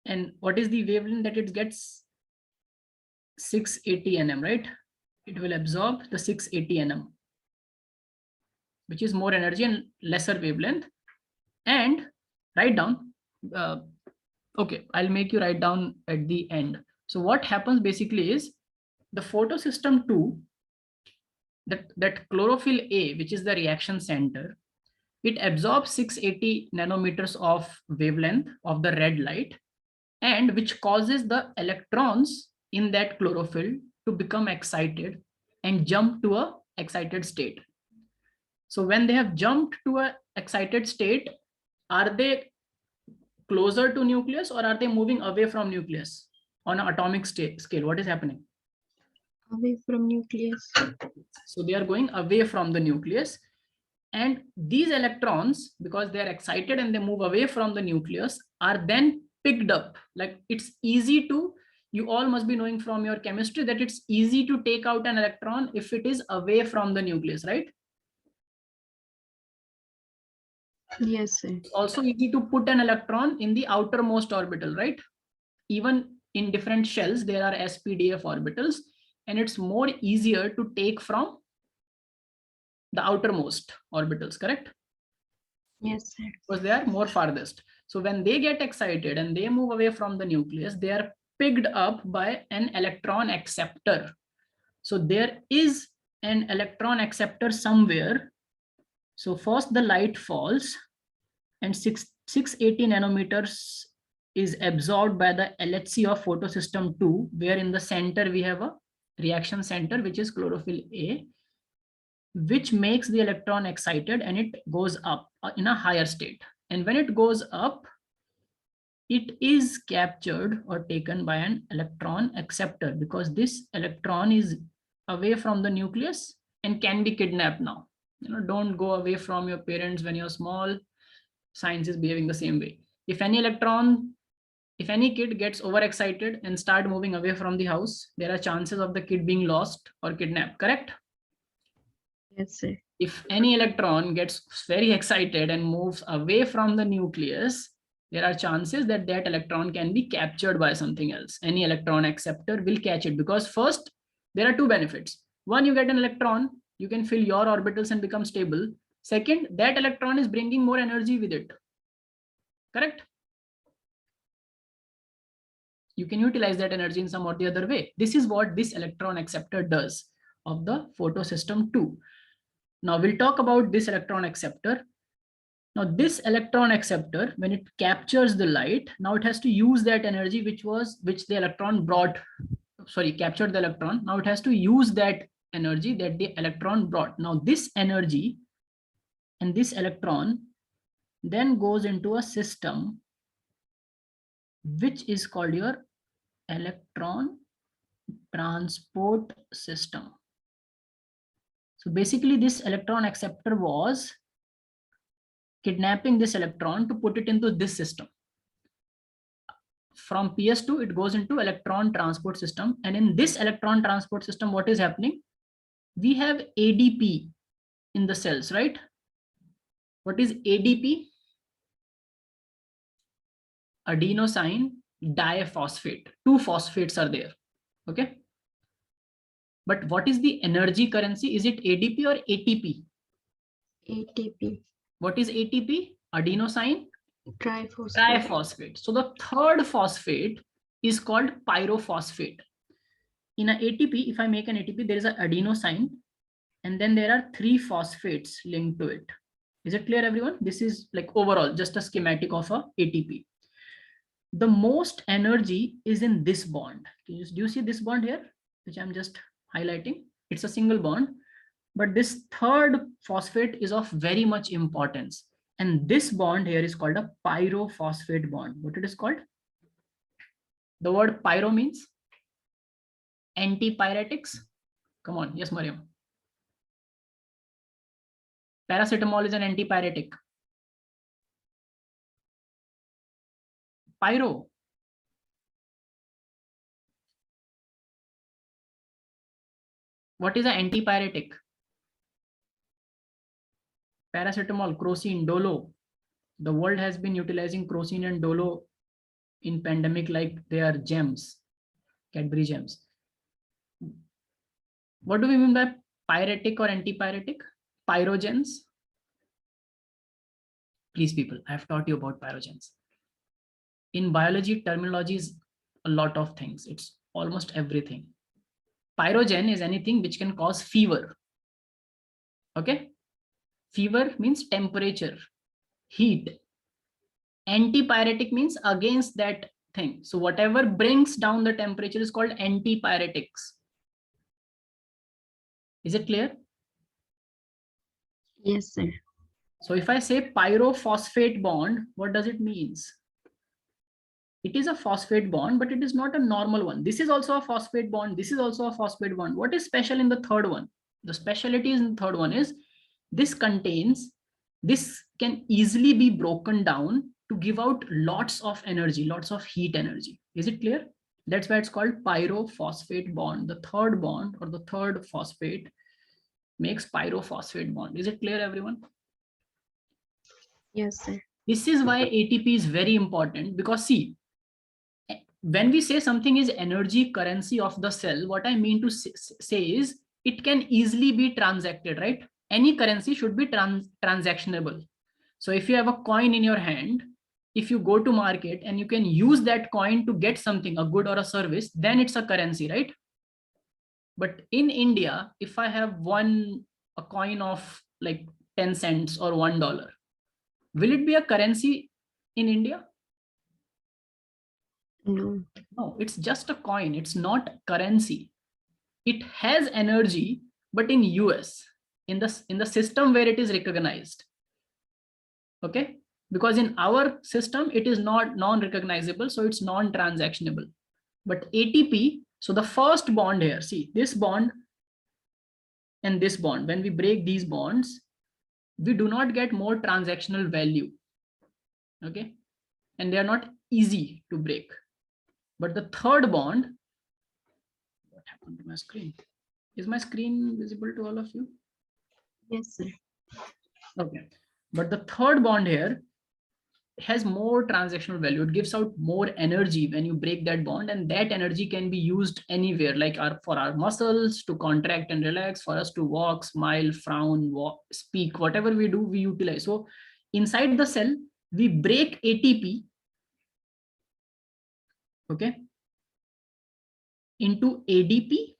And what is the wavelength that it gets? 680 nm, right? It will absorb the 680 nm, which is more energy and lesser wavelength. And write down, okay, I'll make you write down at the end. So what happens basically is the photosystem 2, that chlorophyll A, which is the reaction center, it absorbs 680 nanometers of wavelength of the red light, and which causes the electrons in that chlorophyll to become excited and jump to a excited state. So when they have jumped to a excited state, are they closer to nucleus or are they moving away from nucleus on an atomic scale? What is happening? Away from nucleus. So they are going away from the nucleus, and these electrons, because they are excited and they move away from the nucleus, are then picked up. Like it's easy to, you all must be knowing from your chemistry that it's easy to take out an electron if it is away from the nucleus, right? Yes, sir. It's also easy to put an electron in the outermost orbital, right? Even in different shells, there are SPDF orbitals, and it's more easier to take from the outermost orbitals, correct? Yes, sir. Because they are more farthest. So when they get excited and they move away from the nucleus, they are picked up by an electron acceptor. So there is an electron acceptor somewhere. So first the light falls and 680 nanometers is absorbed by the LHC of photosystem 2, where in the center we have a reaction center, which is chlorophyll A. which makes the electron excited and it goes up in a higher state. And when it goes up, it is captured or taken by an electron acceptor, because this electron is away from the nucleus and can be kidnapped now. Don't go away from your parents when you're small. Science is behaving the same way. If any kid gets overexcited and start moving away from the house, there are chances of the kid being lost or kidnapped, correct? Yes, sir. If any electron gets very excited and moves away from the nucleus, there are chances that that electron can be captured by something else. Any electron acceptor will catch it, because first, there are two benefits. One, you get an electron, you can fill your orbitals and become stable. Second, that electron is bringing more energy with it. Correct? You can utilize that energy in some or the other way. This is what this electron acceptor does of the photosystem 2. Now we'll talk about this electron acceptor. Now this electron acceptor, when it captures the light, now it has to use that energy which the electron captured the electron. Now it has to use that energy that the electron brought. Now this energy and this electron then goes into a system which is called your electron transport system. So basically this electron acceptor was kidnapping this electron to put it into this system. From PS2, it goes into electron transport system. And in this electron transport system, what is happening? We have ADP in the cells, right? What is ADP? Adenosine diphosphate. Two phosphates are there. Okay. But what is the energy currency? Is it ADP or ATP? ATP. What is ATP? Adenosine Triphosphate. triphosphate. So the third phosphate is called pyrophosphate. In an ATP, if I make an ATP, there is an adenosine, and then there are 3 phosphates linked to it. Is it clear, everyone? This is like overall just a schematic of a ATP. The most energy is in this bond. Do you see this bond here, which I'm just highlighting? It's a single bond, but this third phosphate is of very much importance. And this bond here is called a pyrophosphate bond. What it is called? The word pyro means antipyretics. Come on, yes, Mariam. Paracetamol is an antipyretic. Pyro. What is an antipyretic? Paracetamol, crocin, dolo. The world has been utilizing crocin and dolo in pandemic like they are gems, Cadbury gems. What do we mean by pyretic or antipyretic? Pyrogens. Please, people, I have taught you about pyrogens. In biology, terminology is a lot of things. It's almost everything. Pyrogen is anything which can cause fever. Okay. Fever means temperature, heat. Antipyretic means against that thing. So whatever brings down the temperature is called antipyretics. Is it clear? Yes, sir. So if I say pyrophosphate bond, what does it mean? It is a phosphate bond, but it is not a normal one. This is also a phosphate bond. This is also a phosphate bond. What is special in the third one? The specialty in the third one is this can easily be broken down to give out lots of energy, lots of heat energy. Is it clear? That's why it's called pyrophosphate bond. The third bond or the third phosphate makes pyrophosphate bond. Is it clear, everyone? Yes, sir. This is why ATP is very important, because see, when we say something is energy currency of the cell, what I mean to say is it can easily be transacted, right? Any currency should be transactionable. So if you have a coin in your hand, if you go to market and you can use that coin to get something, a good or a service, then it's a currency, right? But in India, if I have a coin of like 10 cents or $1, will it be a currency in India? No. No, it's just a coin. It's not currency. It has energy, but in US, in the system where it is recognized. Okay, because in our system it is not non-recognizable, so it's non-transactionable. But ATP, so the first bond here, see this bond and this bond, when we break these bonds, we do not get more transactional value. Okay, and they are not easy to break. But the third bond, what happened to my screen? Is my screen visible to all of you? Yes, sir. Okay, but the third bond here has more transactional value. It gives out more energy when you break that bond, and that energy can be used anywhere, like for our muscles to contract and relax, for us to walk, smile, frown, walk, speak, whatever we do, we utilize. So inside the cell, we break ATP, okay, into ADP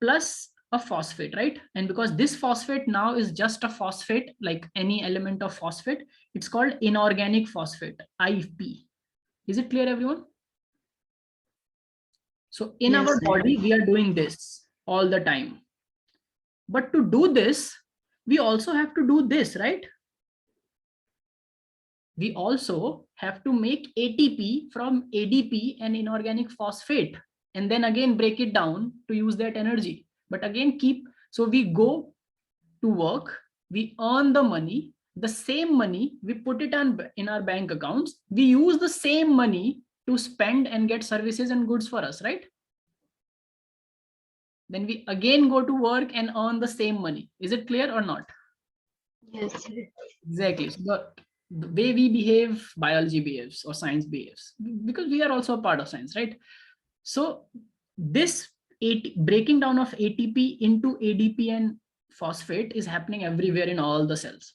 plus a phosphate, right? And because this phosphate now is just a phosphate, like any element of phosphate, it's called inorganic phosphate, IP. Is it clear, everyone? So in Yes, our sir. body, we are doing this all the time. But to do this, we also have to do this, right? We also have to make ATP from ADP and inorganic phosphate, and then again break it down to use that energy. But again, so we go to work, we earn the money, the same money, we put it in our bank accounts, we use the same money to spend and get services and goods for us, right? Then we again go to work and earn the same money. Is it clear or not? Yes, sir. Exactly. So the way we behave, biology behaves or science behaves, because we are also a part of science, right? So this breaking down of ATP into ADP and phosphate is happening everywhere in all the cells.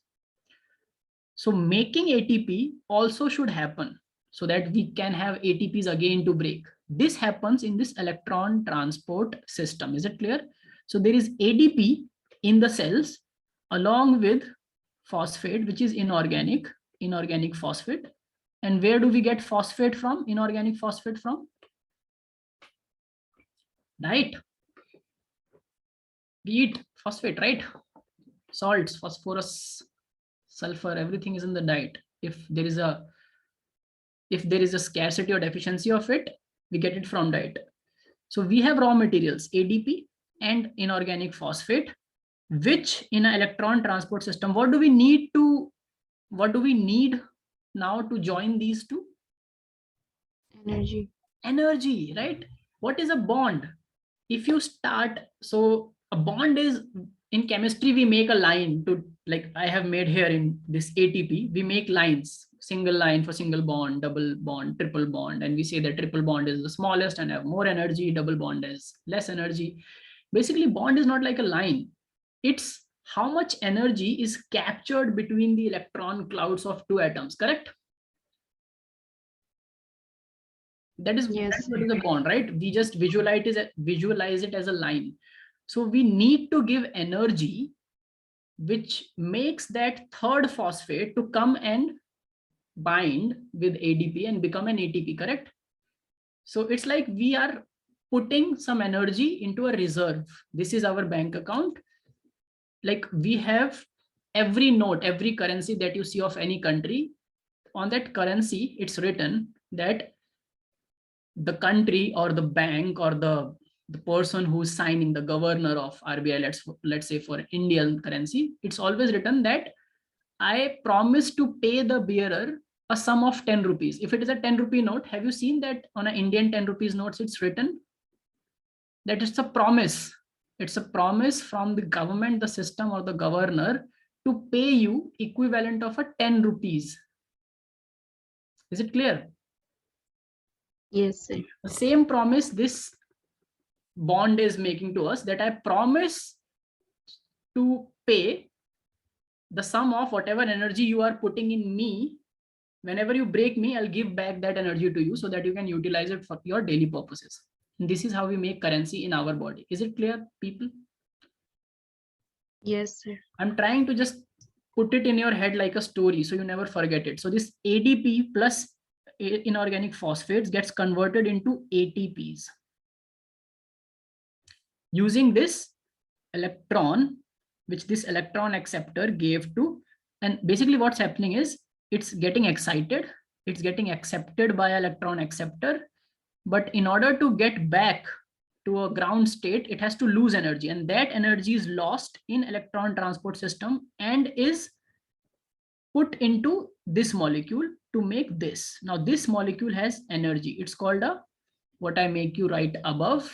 So making ATP also should happen so that we can have ATPs again to break. This happens in this electron transport system. Is it clear? So there is ADP in the cells along with phosphate, which is inorganic phosphate. And where do we get phosphate from? Inorganic phosphate from? Diet. We eat phosphate, right? Salts, phosphorus, sulfur, everything is in the diet. If there is a scarcity or deficiency of it, we get it from diet. So we have raw materials, ADP and inorganic phosphate, which in an electron transport system, what do we need now to join these two? Energy, right? What is a bond? If you start, so a bond is, in chemistry, we make a line to, like I have made here in this ATP, we make lines, single line for single bond, double bond, triple bond, and we say that triple bond is the smallest and have more energy, double bond is less energy. Basically, bond is not like a line. It's how much energy is captured between the electron clouds of two atoms, correct? That's what is a bond, right? We just visualize it as a line. So we need to give energy which makes that third phosphate to come and bind with ADP and become an ATP, correct? So it's like we are putting some energy into a reserve. This is our bank account. Like we have every note, every currency that you see of any country, on that currency, it's written that the country or the bank or the person who's signing, the governor of RBI, let's say for Indian currency, it's always written that I promise to pay the bearer a sum of 10 rupees. If it is a 10 rupee note, have you seen that on an Indian 10 rupees notes, it's written that it's a promise. It's a promise from the government, the system, or the governor to pay you equivalent of a 10 rupees. Is it clear? Yes, sir. The same promise this bond is making to us, that I promise to pay the sum of whatever energy you are putting in me. Whenever you break me, I'll give back that energy to you so that you can utilize it for your daily purposes. And this is how we make currency in our body. Is it clear, people? Yes, sir. I'm trying to just put it in your head like a story so you never forget it. So this ADP plus inorganic phosphates gets converted into ATPs using this electron, which this electron acceptor gave to, and basically what's happening is it's getting excited, it's getting accepted by electron acceptor, but in order to get back to a ground state, it has to lose energy, and that energy is lost in electron transport system and is put into this molecule to make this. Now this molecule has energy. It's called a, what I make you write above,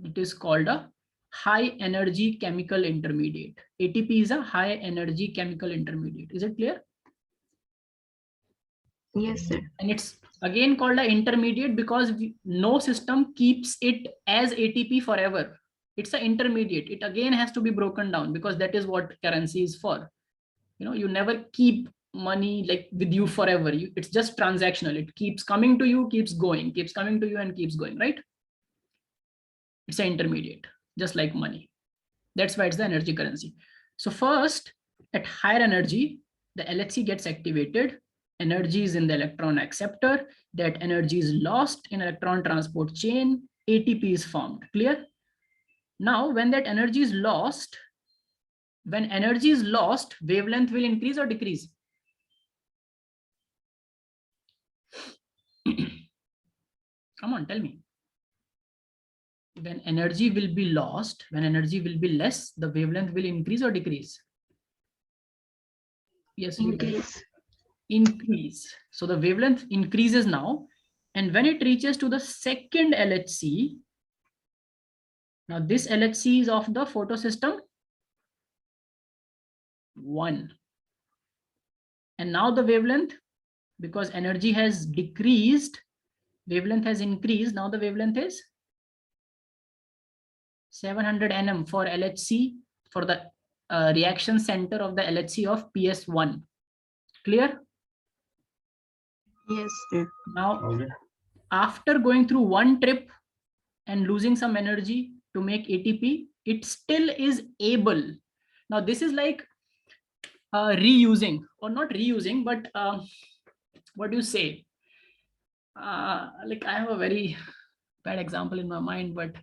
it is called a high energy chemical intermediate. ATP is a high energy chemical intermediate. Is it clear? Yes, sir. And it's again called an intermediate because no system keeps it as ATP forever. It's an intermediate. It again has to be broken down because that is what currency is for. You know, you never keep money like with you forever. It's just transactional. It keeps coming to you, keeps going, keeps coming to you and keeps going, right? It's an intermediate, just like money. That's why it's the energy currency. So first, at higher energy, the LHC gets activated. Energy is in the electron acceptor. That energy is lost in electron transport chain. ATP is formed. Clear? Now, when that energy is lost, wavelength will increase or decrease? Come on, tell me. When energy will be lost, when energy will be less, the wavelength will increase or decrease? Yes, Increase. Increase. So the wavelength increases now, and when it reaches to the second LHC, now this LHC is of the photosystem 1, and now the wavelength, because energy has decreased, wavelength has increased. Now the wavelength is 700 nm for LHC, for the reaction center of the LHC of PS1. Clear? Yes, sir. Now, after going through one trip and losing some energy to make ATP, it still is able. Now, this is like reusing, or not reusing, but what do you say? Like I have a very bad example in my mind, but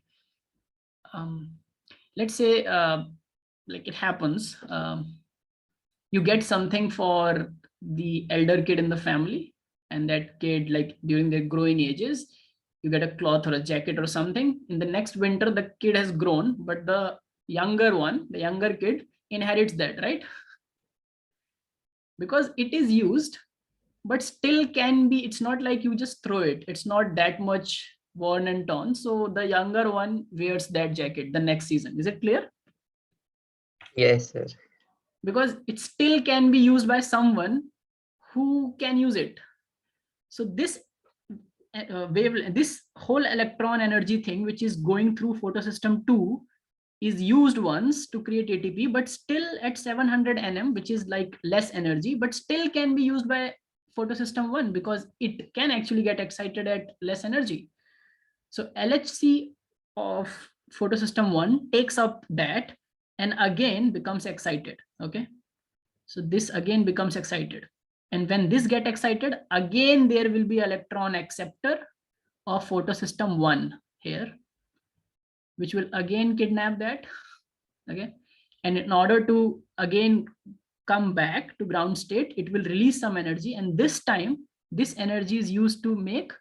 let's say like it happens, you get something for the elder kid in the family, and that kid, like during their growing ages, you get a cloth or a jacket or something. In the next winter, the kid has grown, but the younger kid inherits that, right? Because it is used, but still can be, it's not like you just throw it. It's not that much worn and torn. So the younger one wears that jacket the next season. Is it clear? Yes, sir. Because it still can be used by someone who can use it. So this this whole electron energy thing, which is going through photosystem 2, is used once to create ATP, but still at 700 nm, which is like less energy, but still can be used by photosystem 1 because it can actually get excited at less energy. So LHC of photosystem 1 takes up that and again becomes excited. Okay, so this again becomes excited, and when this get excited, again there will be electron acceptor of photosystem 1 here, which will again kidnap that. Okay, and in order to again come back to ground state, it will release some energy, and this time this energy is used to make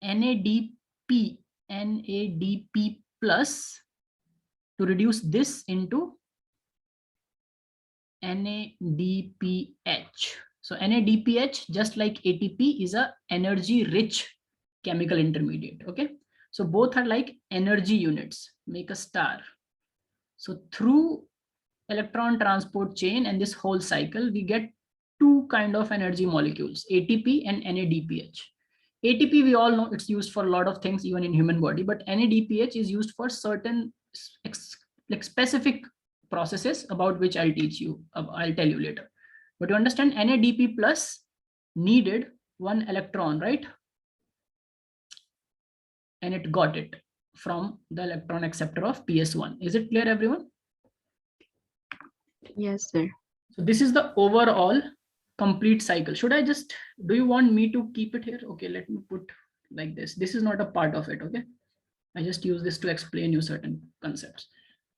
NADP plus, to reduce this into NADPH. So NADPH, just like ATP, is a energy rich chemical intermediate. Okay, so both are like energy units, make a star. So through electron transport chain and this whole cycle, we get two kind of energy molecules, ATP and NADPH. ATP, we all know it's used for a lot of things, even in human body, but NADPH is used for certain like specific processes about which I'll teach you, I'll tell you later. But you understand, NADP plus needed one electron, right? And it got it from the electron acceptor of PS1. Is it clear, everyone? Yes, sir. So this is the overall complete cycle. Should I just, do you want me to keep it here? Okay, let me put like this. This is not a part of it. Okay, I just use this to explain you certain concepts.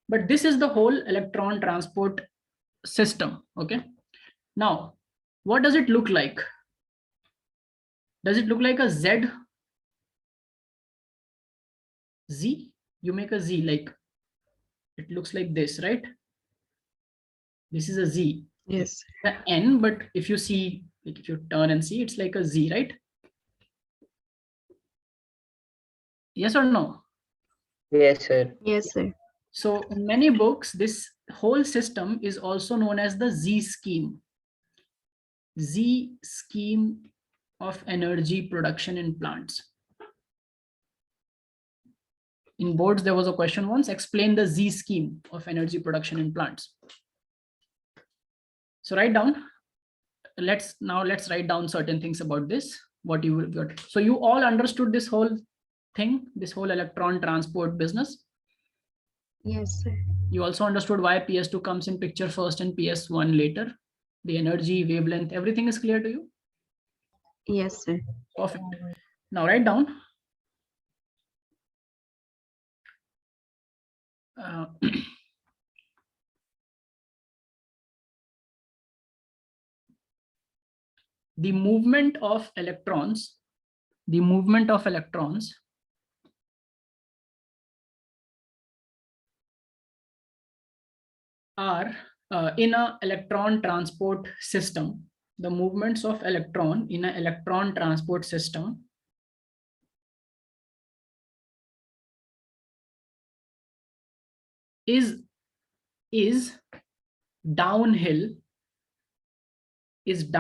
But this is the whole electron transport system. Okay. Now, what does it look like? Does it look like a Z? Z? You make a Z, like it looks like this, right? This is a Z. Yes. The N, but if you see, like if you turn and see, it's like a Z, right? Yes or no? Yes, sir. Yes, sir. So in many books, this whole system is also known as the Z scheme. Z scheme of energy production in plants. In boards, there was a question once, explain the Z scheme of energy production in plants. So write down, let's write down certain things about this, what you got. So you all understood this whole thing, this whole electron transport business. Yes, sir. You also understood why PS2 comes in picture first and PS1 later. The energy, wavelength, everything is clear to you? Yes, sir. Perfect. Now write down. The movement of electrons are in a electron transport system. The movements of electron in an electron transport system is downhill in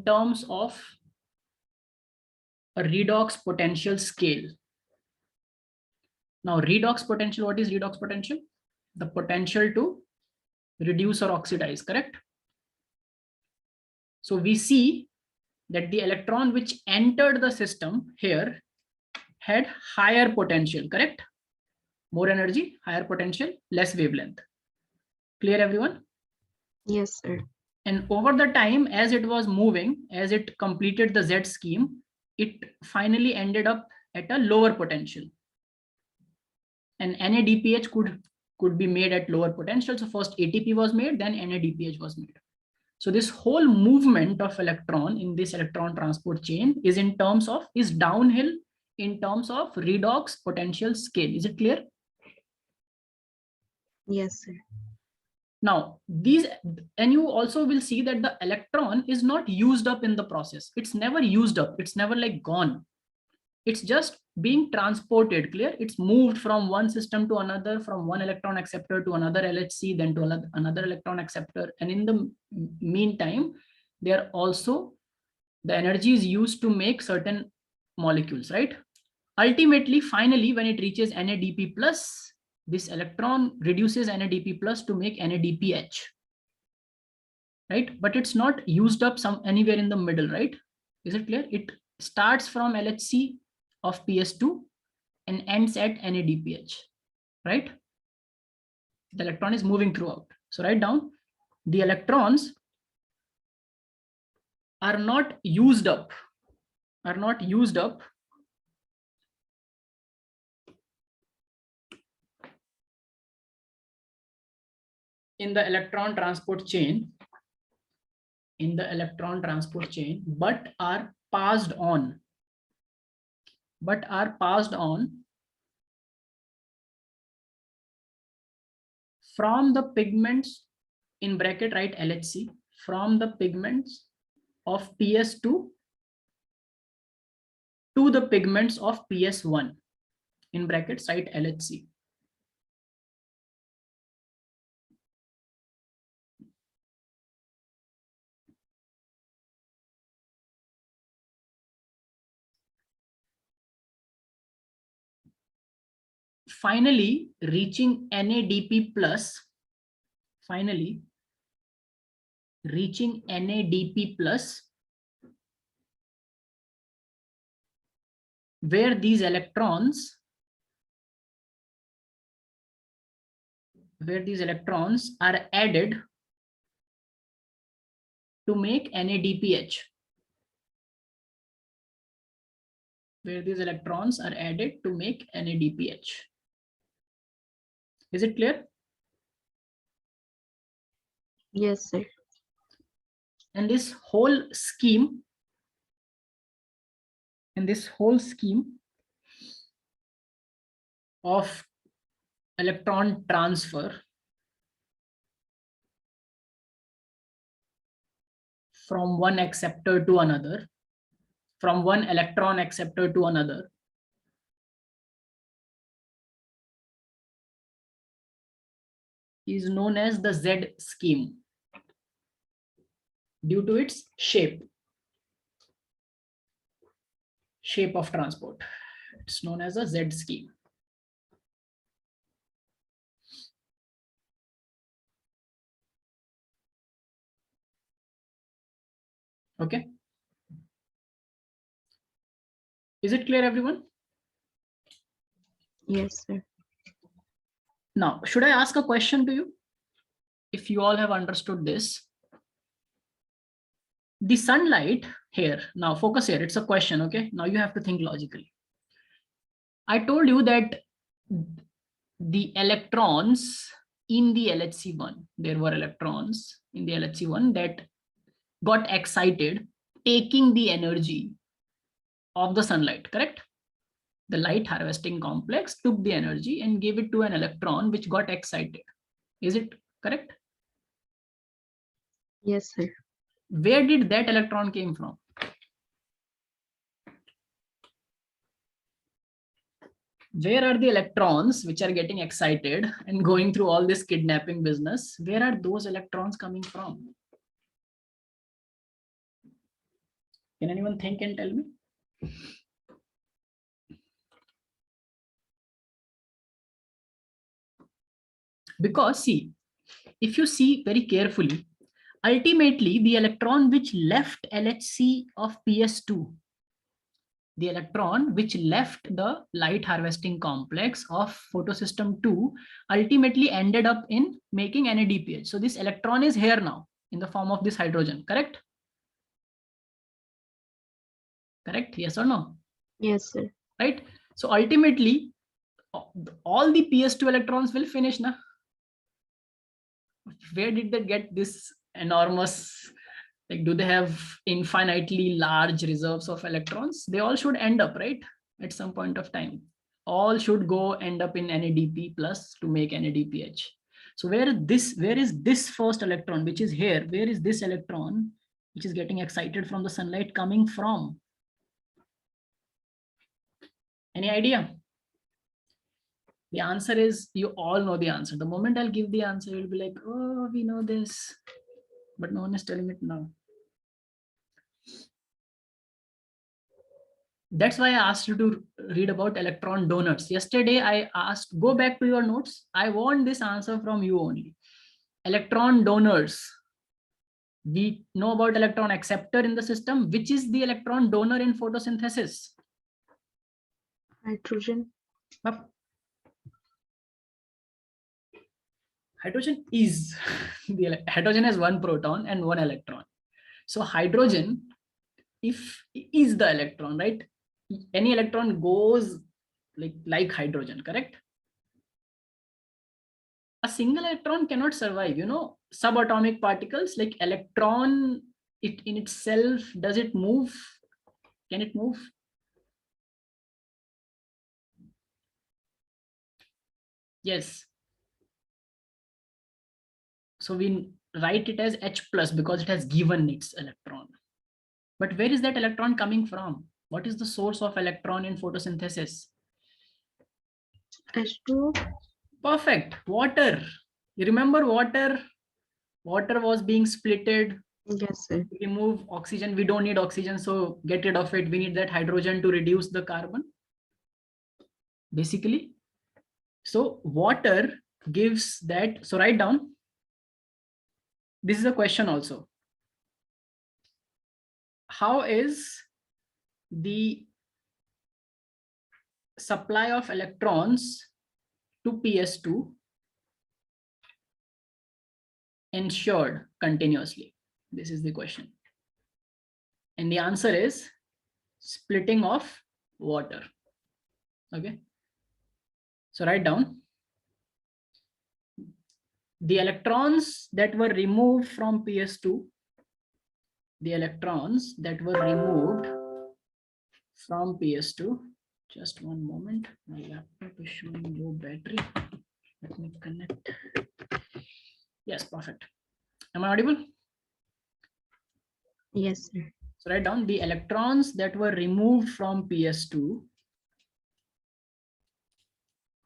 terms of a redox potential scale. Now, redox potential, what is redox potential? The potential to reduce or oxidize, correct? So we see that the electron which entered the system here had higher potential, correct? More energy, higher potential, less wavelength. Clear, everyone? Yes, sir. And over the time, as it was moving, as it completed the Z scheme, it finally ended up at a lower potential. And NADPH could be made at lower potential. So first ATP was made, then NADPH was made. So this whole movement of electron in this electron transport chain is downhill in terms of redox potential scale. Is it clear? Yes, sir. Now, and you also will see that the electron is not used up in the process. It's never used up. It's never like gone. It's just being transported, clear? It's moved from one system to another, from one electron acceptor to another LHC, then to another electron acceptor. And in the meantime, the energy is used to make certain molecules, right? Ultimately, finally, when it reaches NADP+, this electron reduces NADP+ to make NADPH, right? But it's not used up anywhere in the middle, right? Is it clear? It starts from LHC of PS2 and ends at NADPH, right? The electron is moving throughout. So write down, the electrons are not used up in the electron transport chain, but are passed on from the pigments, in bracket write LHC, from the pigments of PS2 to the pigments of PS1, in brackets write LHC. Finally reaching NADP+, where these electrons are added to make NADPH. where these electrons are added to make NADPH. Is it clear? Yes, sir. And this whole scheme, of electron transfer from one acceptor to another, from one electron acceptor to another, is known as the Z scheme due to its shape of transport. It's known as a Z scheme. Okay. Is it clear, everyone? Yes, sir. Now, should I ask a question to you? If you all have understood this, the sunlight here, now focus here, it's a question, okay? Now you have to think logically. I told you that the electrons in the LHC1, there were electrons in the LHC1 that got excited taking the energy of the sunlight, correct? The light harvesting complex took the energy and gave it to an electron which got excited. Is it correct? Yes, sir. Where did that electron came from? Where are the electrons which are getting excited and going through all this kidnapping business? Where are those electrons coming from? Can anyone think and tell me? Because see, if you see very carefully, ultimately the electron which left LHC of PS2, the electron which left the light harvesting complex of photosystem 2 ultimately ended up in making NADPH. So this electron is here now in the form of this hydrogen, correct? Correct? Yes or no? Yes, sir. Right? So ultimately, all the PS2 electrons will finish now. Where did they get this enormous, like, do they have infinitely large reserves of electrons? They all should end up, right? At some point of time. All should go end up in NADP plus to make NADPH. So where is this first electron, which is here? Where is this electron, which is getting excited from the sunlight, coming from? Any idea? The answer is, you all know the answer. The moment I'll give the answer, you'll be like, oh, we know this, but no one is telling it now. That's why I asked you to read about electron donors. Yesterday, I asked, go back to your notes. I want this answer from you only. Electron donors. We know about electron acceptor in the system. Which is the electron donor in photosynthesis? Hydrogen. Hydrogen is the hydrogen has one proton and one electron. So hydrogen, if is the electron, right? Any electron goes like hydrogen, correct? A single electron cannot survive, you know, subatomic particles like electron, it in itself, does it move? Can it move? Yes. So we write it as H plus because it has given its electron. But where is that electron coming from? What is the source of electron in photosynthesis? H2O. Perfect. Water. You remember water? Water was being splitted. Yes, sir. We remove oxygen. We don't need oxygen, so get rid of it. We need that hydrogen to reduce the carbon, basically. So water gives that. So write down. This is a question also. How is the supply of electrons to PS2 ensured continuously? This is the question. And the answer is splitting of water. Okay. So write down the electrons that were removed from PS2. The electrons that were removed from PS2. Just one moment. My laptop is showing low battery. Let me connect. Yes, perfect. Am I audible? Yes, sir. So write down the electrons that were removed from PS2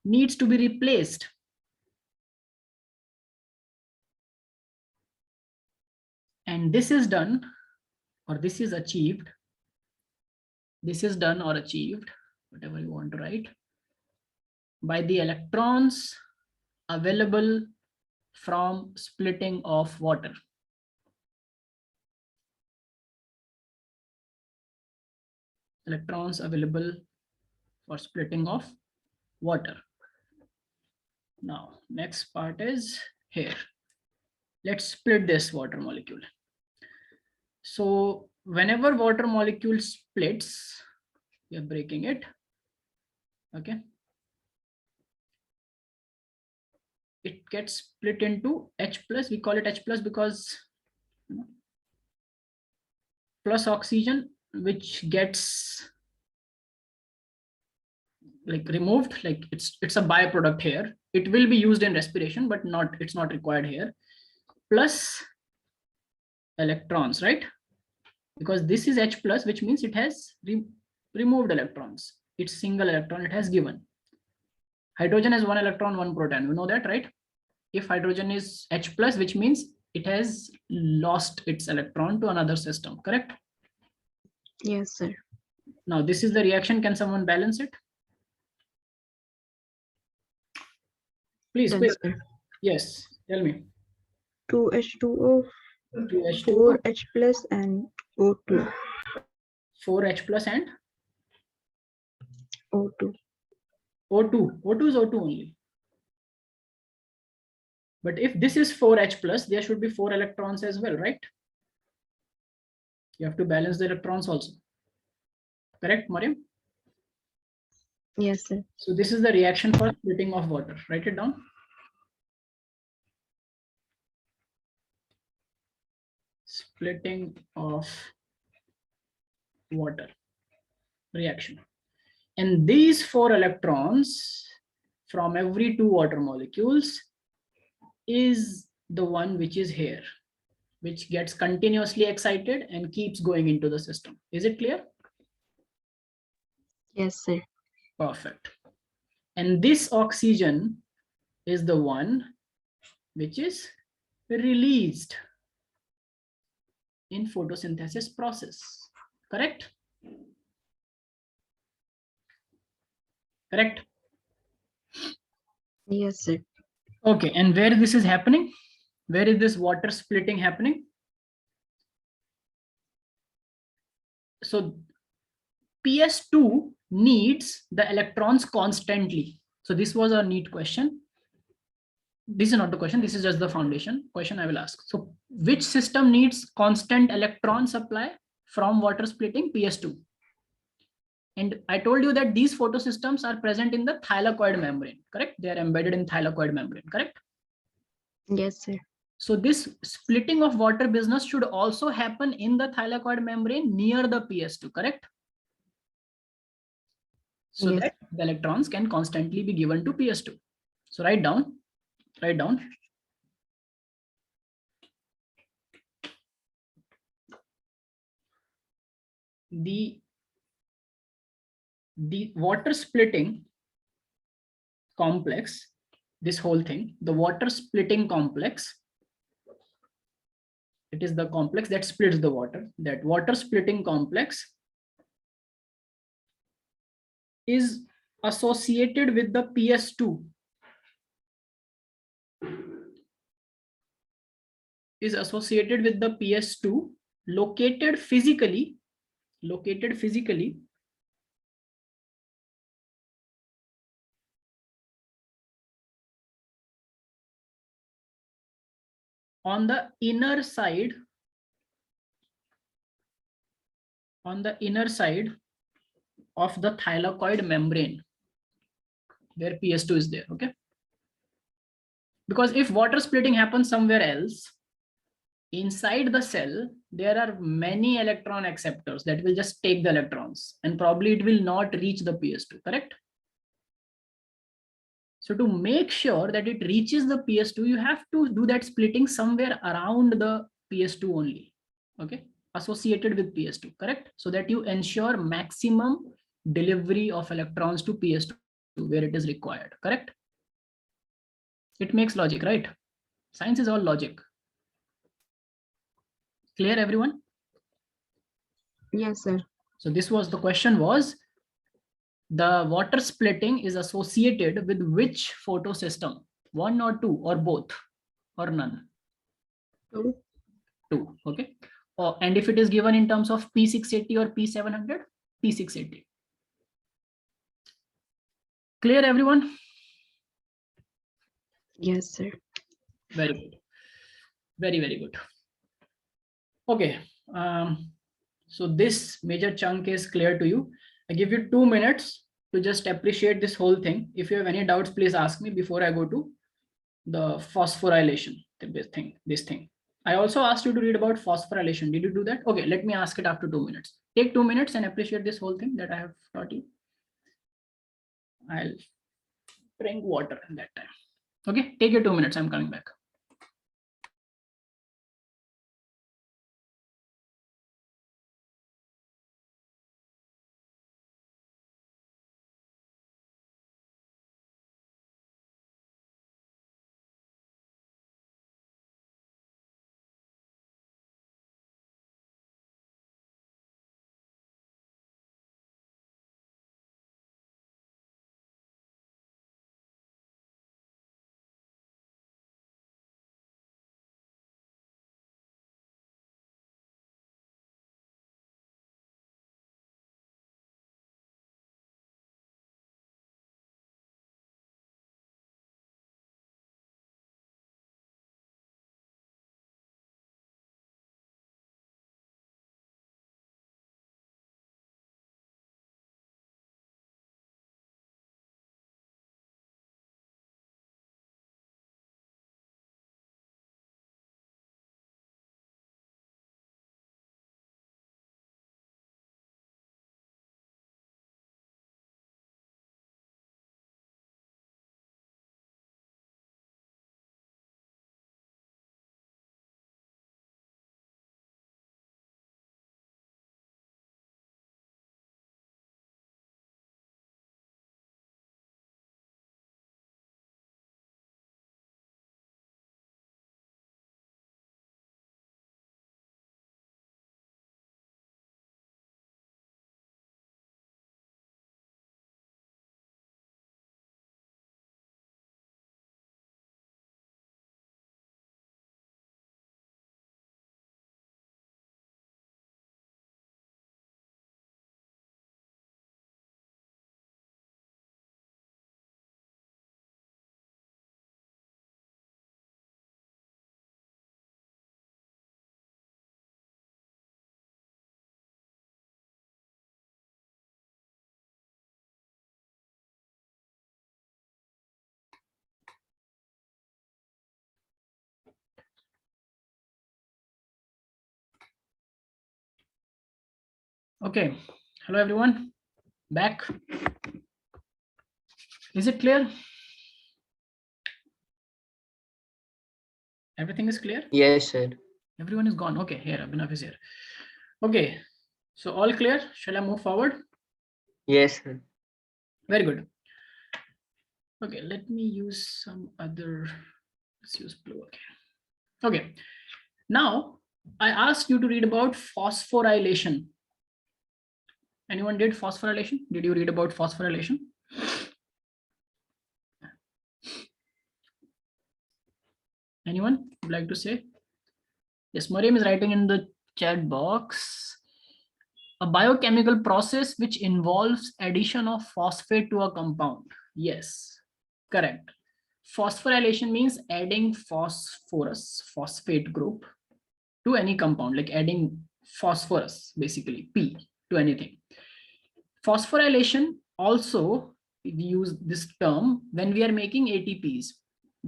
needs to be replaced. And this is done, or this is achieved. This is done or achieved, whatever you want to write, by the electrons available from splitting of water. Electrons available for splitting of water. Now, next part is here. Let's split this water molecule. So whenever water molecule splits, we are breaking it. Okay. It gets split into H plus. We call it H plus because plus oxygen, which gets like removed, like it's a byproduct here. It will be used in respiration, but it's not required here. Plus electrons, right? Because this is H plus, which means it has removed electrons. It's single electron it has given. Hydrogen has 1 electron, 1 proton. You know that, right? If hydrogen is H plus, which means it has lost its electron to another system, correct? Yes, sir. Now this is the reaction. Can someone balance it? Please, Done, please. sir. Yes, tell me. 2H2O, 2H2O, 4H plus and O2. 4H plus and O2. O2. O2 is O2 only. But if this is 4H plus, there should be 4 electrons as well, right? You have to balance the electrons also. Correct, Mariam? Yes, sir. So this is the reaction for splitting of water. Write it down. Splitting of water reaction. And these 4 electrons from every 2 water molecules is the one which is here, which gets continuously excited and keeps going into the system. Is it clear? Yes, sir. Perfect. And this oxygen is the one which is released in photosynthesis process. Correct? Correct. Yes, sir. Okay, and where this is happening? Where is this water splitting happening? So PS2 needs the electrons constantly. So this was a neat question. This is not the question, this is just the foundation question I will ask. So which system needs constant electron supply from water splitting? PS2. And I told you that these photosystems are present in the thylakoid membrane, correct? They are embedded in thylakoid membrane, correct? Yes, sir. So this splitting of water business should also happen in the thylakoid membrane near the PS2, correct? So Yes. that the electrons can constantly be given to PS2. So write down. The water splitting complex, this whole thing, the water splitting complex, it is the complex that splits the water. That water splitting complex is associated with the PS2. Is associated with the PS2 located physically on the inner side of the thylakoid membrane where PS2 is there, okay? Because if water splitting happens somewhere else, inside the cell, there are many electron acceptors that will just take the electrons and probably it will not reach the PS2, correct? So to make sure that it reaches the PS2, you have to do that splitting somewhere around the PS2 only, okay? Associated with PS2, correct? So that you ensure maximum delivery of electrons to PS2 where it is required, correct? It makes logic, right? Science is all logic. Clear, everyone? Yes, sir. So this was the question was, the water splitting is associated with which photosystem? One or two or both or none? Two. Two, okay. Oh, and if it is given in terms of P680 or P700? P680. Clear, everyone? Yes, sir. Very good. Very, very good. Okay. So this major chunk is clear to you. I give you 2 minutes to just appreciate this whole thing. If you have any doubts, please ask me before I go to the phosphorylation, this thing. I also asked you to read about phosphorylation. Did you do that? Okay, let me ask it after 2 minutes. Take 2 minutes and appreciate this whole thing that I have taught you. I'll drink water in that time. Okay, take your 2 minutes. I'm coming back. Okay. Hello, everyone. Back. Is it clear? Everything is clear? Yes, sir. Everyone is gone. Okay, here, Abhinav is here. Okay, so all clear. Shall I move forward? Yes, sir. Very good. Okay, let me use some other, let's use blue again. Okay, now I asked you to read about phosphorylation. Anyone did phosphorylation? Did you read about phosphorylation? Anyone would like to say? Yes, Mariam is writing in the chat box. A biochemical process which involves addition of phosphate to a compound. Yes, correct. Phosphorylation means adding phosphorus, phosphate group to any compound, like adding phosphorus, basically P to anything. phosphorylation also, we use this term when we are making ATPs.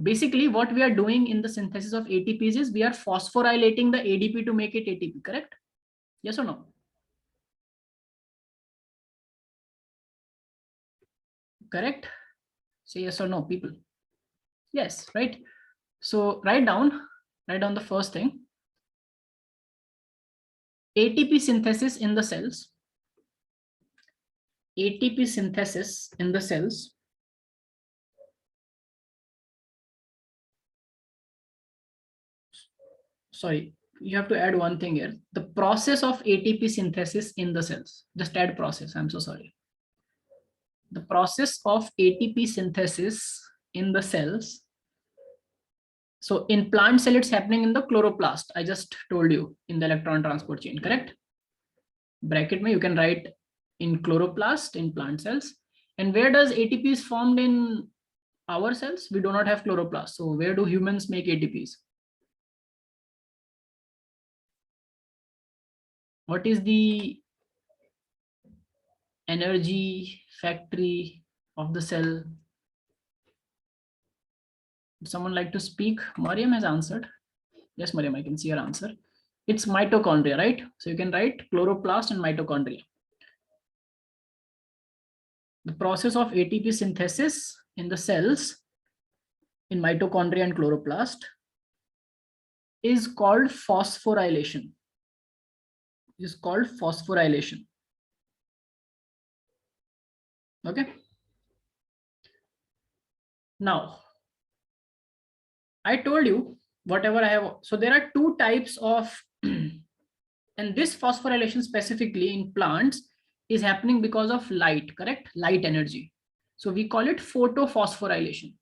Basically, what we are doing in the synthesis of ATPs is we are phosphorylating the ADP to make it ATP, correct? Yes or no? Correct? Say yes or no, people. Yes, right? So write down the first thing. ATP synthesis in the cells. ATP synthesis in the cells sorry, you have to add one thing here. The process of ATP synthesis in the cells. Just add process. I'm so sorry. The process of ATP synthesis in the cells. So in plant cell, it's happening in the chloroplast. I just told you in the electron transport chain, correct? Bracket me, you can write in chloroplast in plant cells. And where does ATP is formed in our cells? We do not have chloroplast. So where do humans make ATPs? What is the energy factory of the cell? Would someone like to speak? Mariam has answered. Yes, Mariam, I can see your answer. It's mitochondria, right? So you can write chloroplast and mitochondria. The process of ATP synthesis in the cells in mitochondria and chloroplast is called phosphorylation. Is called phosphorylation. Okay. Now, I told you whatever I have. So there are two types of, and this phosphorylation specifically in plants is happening because of light, correct? Light energy. So we call it photophosphorylation.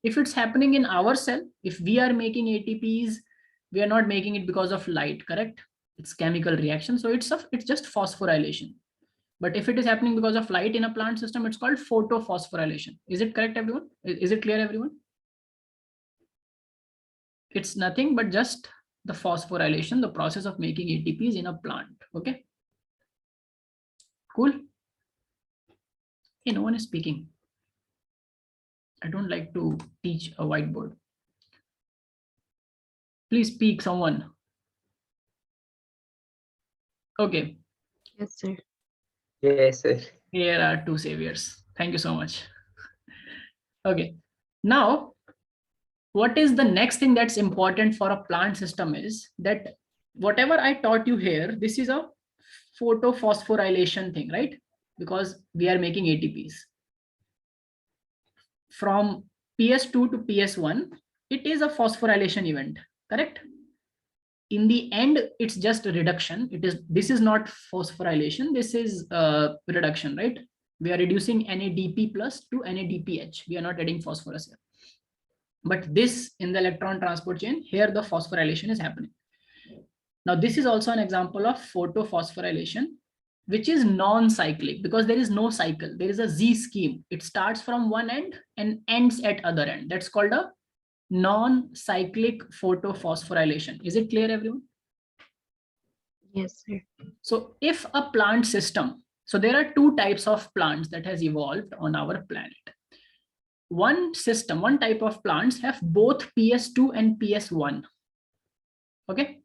If it's happening in our cell, if we are making ATPs, we are not making it because of light, correct? It's chemical reaction. So it's just phosphorylation. But if it is happening because of light in a plant system, it's called photophosphorylation. Is it correct, everyone? Is it clear, everyone? It's nothing but just the phosphorylation, the process of making ATPs in a plant. Okay. Cool. Hey, no one is speaking. I don't like to teach a whiteboard. Please speak, someone. Okay. Yes, sir. Yes, sir. Here are two saviors. Thank you so much. Okay. Now, what is the next thing that's important for a plant system is that whatever I taught you here, this is a photophosphorylation thing, right? Because we are making ATPs. From PS2 to PS1, it is a phosphorylation event, correct? In the end, it's just a reduction. This is not phosphorylation, this is reduction, right? We are reducing NADP plus to NADPH. We are not adding phosphorus here. But this in the electron transport chain, here the phosphorylation is happening. Now, this is also an example of photophosphorylation, which is non-cyclic because there is no cycle. There is a Z scheme. It starts from one end and ends at other end. That's called a non-cyclic photophosphorylation. Is it clear, everyone? Yes, sir. So if a plant system, so there are two types of plants that has evolved on our planet. One system, one type of plants have both PS2 and PS1. Okay.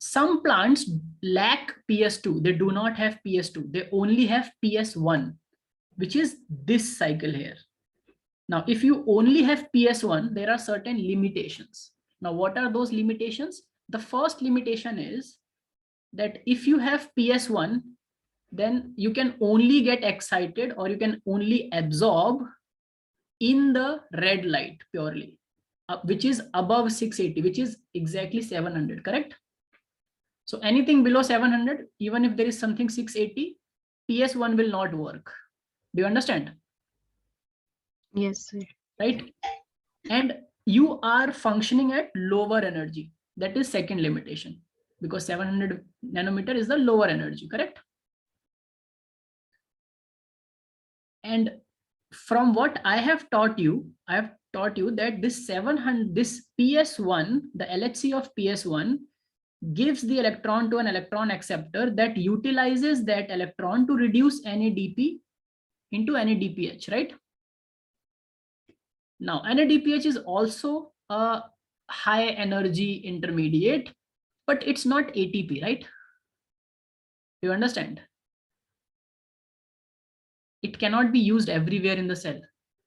Some plants lack PS2. They do not have PS2. They only have PS1, which is this cycle here. Now, if you only have PS1, there are certain limitations. Now, what are those limitations? The first limitation is that if you have PS1, then you can only get excited or you can only absorb in the red light purely, which is above 680, which is exactly 700, correct? So anything below 700, even if there is something 680, PS1 will not work. Do you understand? Yes, sir. Right? And you are functioning at lower energy. That is second limitation, because 700 nanometer is the lower energy, correct? And from what I have taught you that this 700, this PS1, the LHC of PS1 gives the electron to an electron acceptor that utilizes that electron to reduce NADP into NADPH, right? Now, NADPH is also a high energy intermediate, but it's not ATP, right? Do you understand? It cannot be used everywhere in the cell,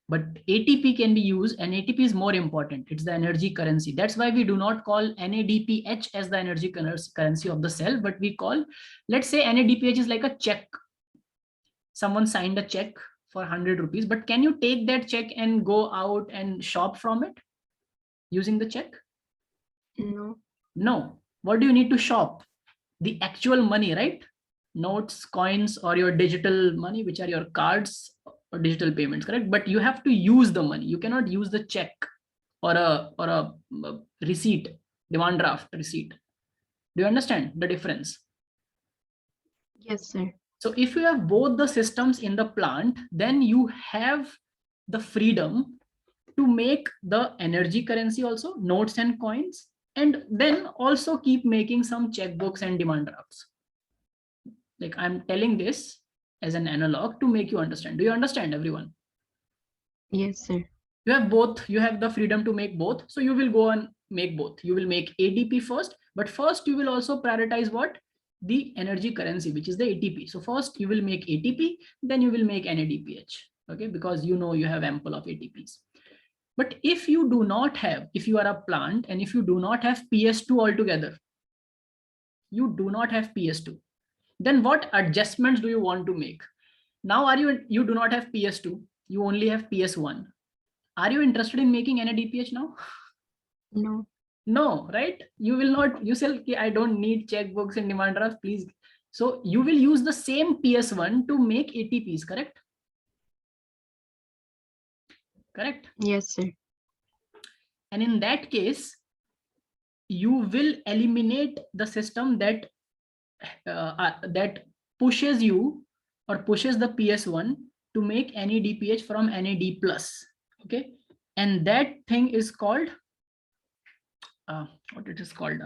but ATP can be used, and ATP is more important. It's the energy currency. That's why we do not call NADPH as the energy currency of the cell, but we call, let's say NADPH is like a check. Someone signed a check for 100 rupees, but can you take that check and go out and shop from it using the check? No. No. What do you need to shop? The actual money, right? Notes, coins, or your digital money, which are your cards or digital payments, correct? But you have to use the money. You cannot use the check or a receipt, demand draft receipt. Do you understand the difference? Yes, sir. So if you have both the systems in the plant, then you have the freedom to make the energy currency also, notes and coins, and then also keep making some checkbooks and demand drafts. Like, I'm telling this as an analog to make you understand. Do you understand, everyone? Yes, sir. You have both. You have the freedom to make both. So you will go and make both. You will make ADP first, but first you will also prioritize what? The energy currency, which is the ATP. So first you will make ATP, then you will make NADPH. Okay, because you know you have ample of ATPs. But if you do not have, if you are a plant and if you do not have PS2 altogether, you do not have PS2, then what adjustments do you want to make? Now you do not have PS2, you only have PS1. Are you interested in making NADPH now? No. No, right? You will not. You say, I don't need checkbooks and demand drafts, please. So you will use the same PS1 to make ATPs, correct? Correct. Yes, sir. And in that case, you will eliminate the system that that pushes you or pushes the PS1 to make NADPH from NAD plus. Okay, and that thing is called what it is called?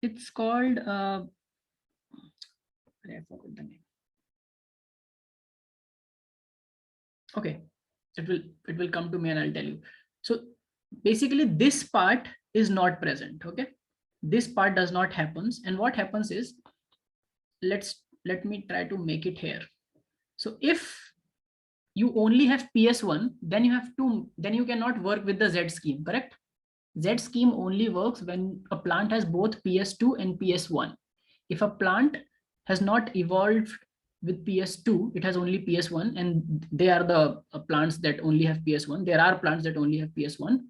It's called I forgot the name. Okay, it will come to me and I'll tell you. So basically this part is not present. Okay, this part does not happen, and what happens is, let me try to make it here. So if you only have PS1, then you cannot work with the Z scheme, correct? Z scheme only works when a plant has both PS2 and PS1. If a plant has not evolved with PS2, it has only PS1, and they are the plants that only have PS1. There are plants that only have PS1.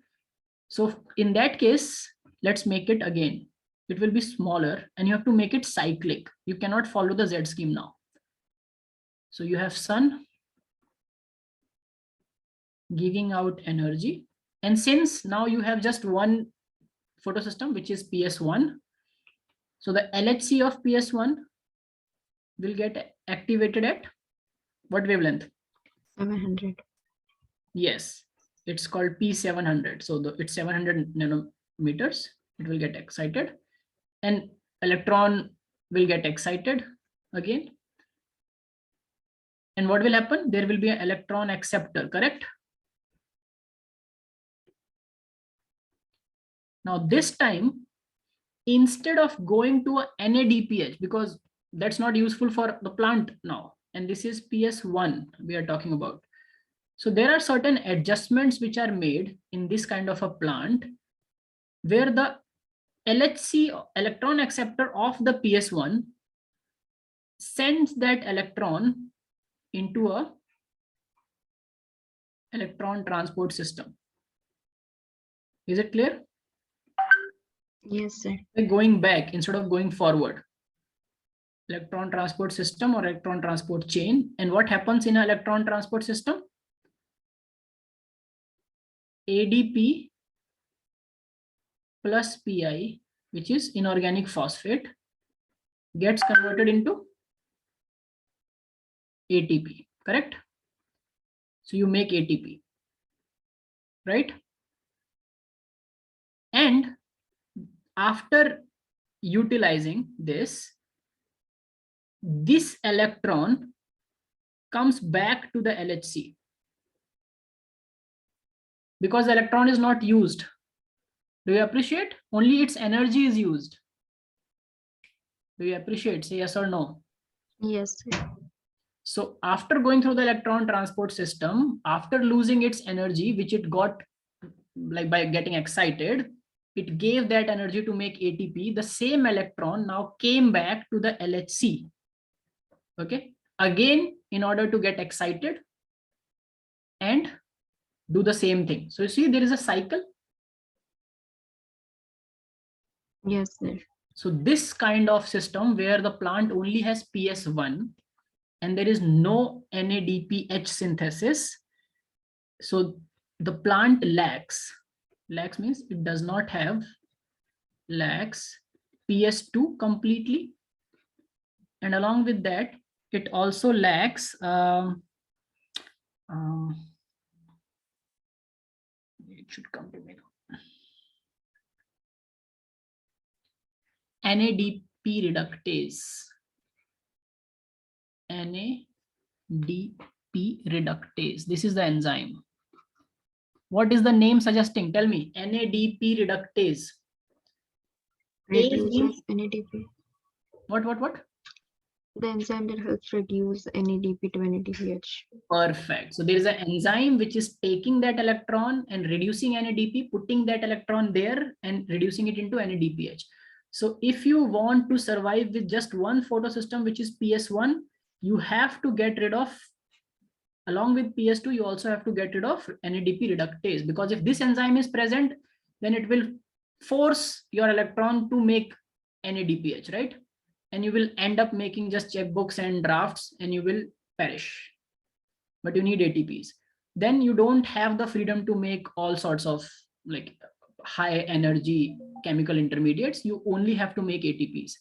So in that case, let's make it again. It will be smaller and you have to make it cyclic. You cannot follow the Z scheme now. So you have sun giving out energy. And since now you have just one photosystem, which is PS1, so the LHC of PS1 will get activated at what wavelength? 700. Yes, it's called P700. So it's 700 nanometers. It will get excited, and electron will get excited again. And what will happen? There will be an electron acceptor, correct? Now this time, instead of going to a NADPH, because that's not useful for the plant now, and this is PS1 we are talking about. So there are certain adjustments which are made in this kind of a plant where the LHC, electron acceptor of the PS1, sends that electron into a electron transport system. Is it clear? Yes, sir. Like going back instead of going forward. Electron transport system or electron transport chain. And what happens in an electron transport system? ADP plus Pi, which is inorganic phosphate, gets converted into ATP, correct? So you make ATP, right? And after utilizing this electron comes back to the LHC because the electron is not used. Do you appreciate? Only its energy is used. Do you appreciate? Say yes or no. Yes, sir. So after going through the electron transport system, after losing its energy, which it got like by getting excited, it gave that energy to make ATP. The same electron now came back to the LHC. Okay. Again, in order to get excited and do the same thing. So you see, there is a cycle. Yes, sir. So this kind of system where the plant only has PS1 and there is no NADPH synthesis. So the plant lacks means it does not have, lacks PS2 completely. And along with that, it also lacks it should come to me now. NADP reductase. NADP reductase. This is the enzyme. What is the name suggesting? Tell me. NADP reductase. Reduces NADP. What? The enzyme that helps reduce NADP to NADPH. Perfect. So there is an enzyme which is taking that electron and reducing NADP, putting that electron there and reducing it into NADPH. So if you want to survive with just one photosystem, which is PS1, you have to get rid of, along with PS2, you also have to get rid of NADP reductase, because if this enzyme is present, then it will force your electron to make NADPH, right? And you will end up making just checkbooks and drafts and you will perish. But you need ATPs. Then you don't have the freedom to make all sorts of like high energy chemical intermediates. You only have to make ATPs.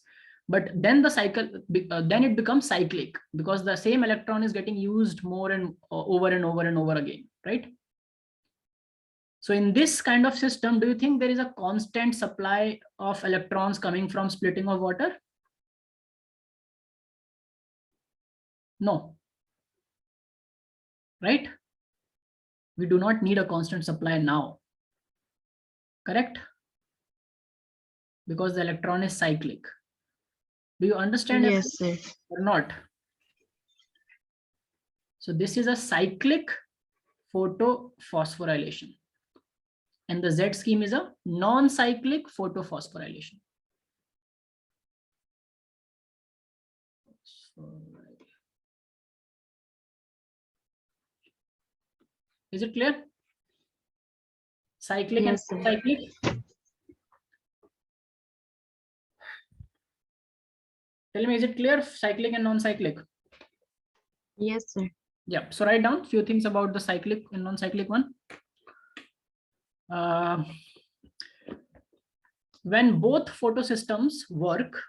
But then the cycle, then it becomes cyclic because the same electron is getting used more and over and over and over again, right? So in this kind of system, do you think there is a constant supply of electrons coming from splitting of water? No. Right? We do not need a constant supply now. Correct? Because the electron is cyclic. Do you understand? Yes, sir. Or not? So this is a cyclic photophosphorylation. And the Z scheme is a non-cyclic photophosphorylation. Is it clear? Cyclic Yes, and sir. cyclic. Tell me, is it clear? Cyclic and non-cyclic. Yes, sir. Yeah. So write down a few things about the cyclic and non-cyclic one. When both photosystems work,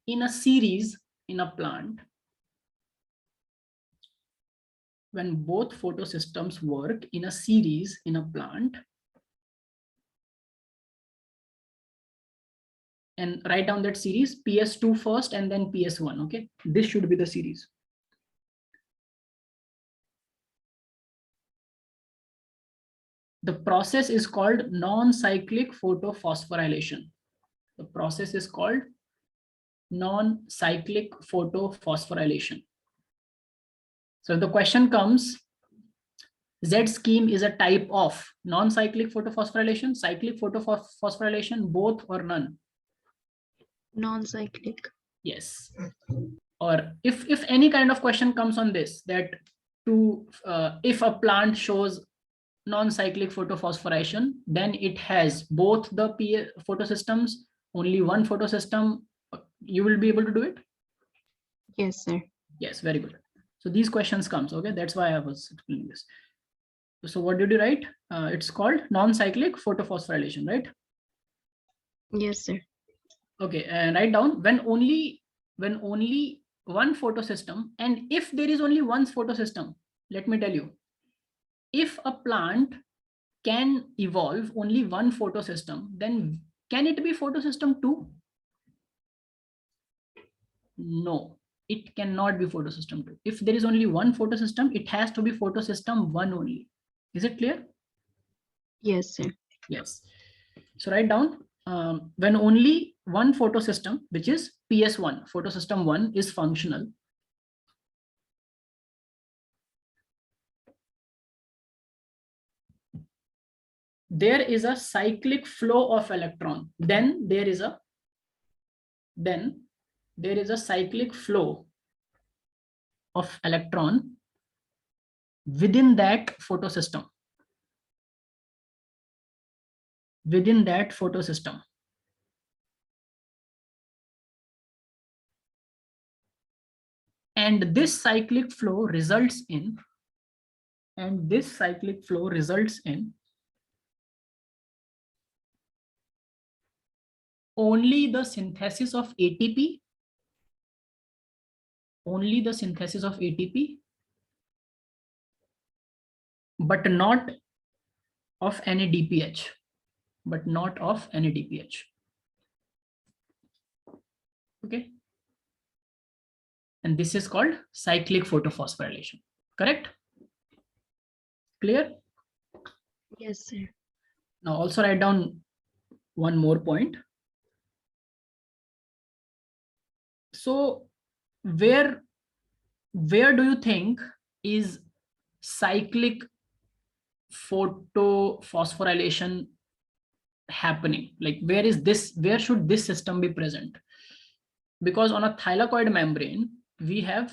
in a series in a plant, when both photosystems work in a series in a plant, and write down that series, PS2 first and then PS1, okay? This should be the series. The process is called non-cyclic photophosphorylation. The process is called non-cyclic photophosphorylation. So if the question comes, Z scheme is a type of non-cyclic photophosphorylation, cyclic photophosphorylation, both or none? Non-cyclic. Yes. Or if any kind of question comes on this, that if a plant shows non-cyclic photophosphorylation, then it has both the photosystems, only one photosystem, you will be able to do it? Yes, sir. Yes, very good. So these questions comes, okay? That's why I was explaining this. So what did you write? It's called non-cyclic photophosphorylation, right? Yes, sir. Okay, and write down when only one photosystem, and if there is only one photosystem, let me tell you, if a plant can evolve only one photosystem, then can it be photosystem 2? No, it cannot be photosystem 2. If there is only one photosystem, it has to be photosystem 1 only. Is it clear? Yes, sir. Yes. So write down when only one photosystem, which is PS1, photosystem 1 is functional. There is a cyclic flow of electron. Then there is a cyclic flow of electron within that photosystem. Within that photosystem. And this cyclic flow results in only the synthesis of ATP, but not of any DPH, okay? And this is called cyclic photophosphorylation, correct? Clear? Yes, sir. Now also write down one more point. So where do you think is cyclic photophosphorylation happening? Like where should this system be present? Because on a thylakoid membrane, we have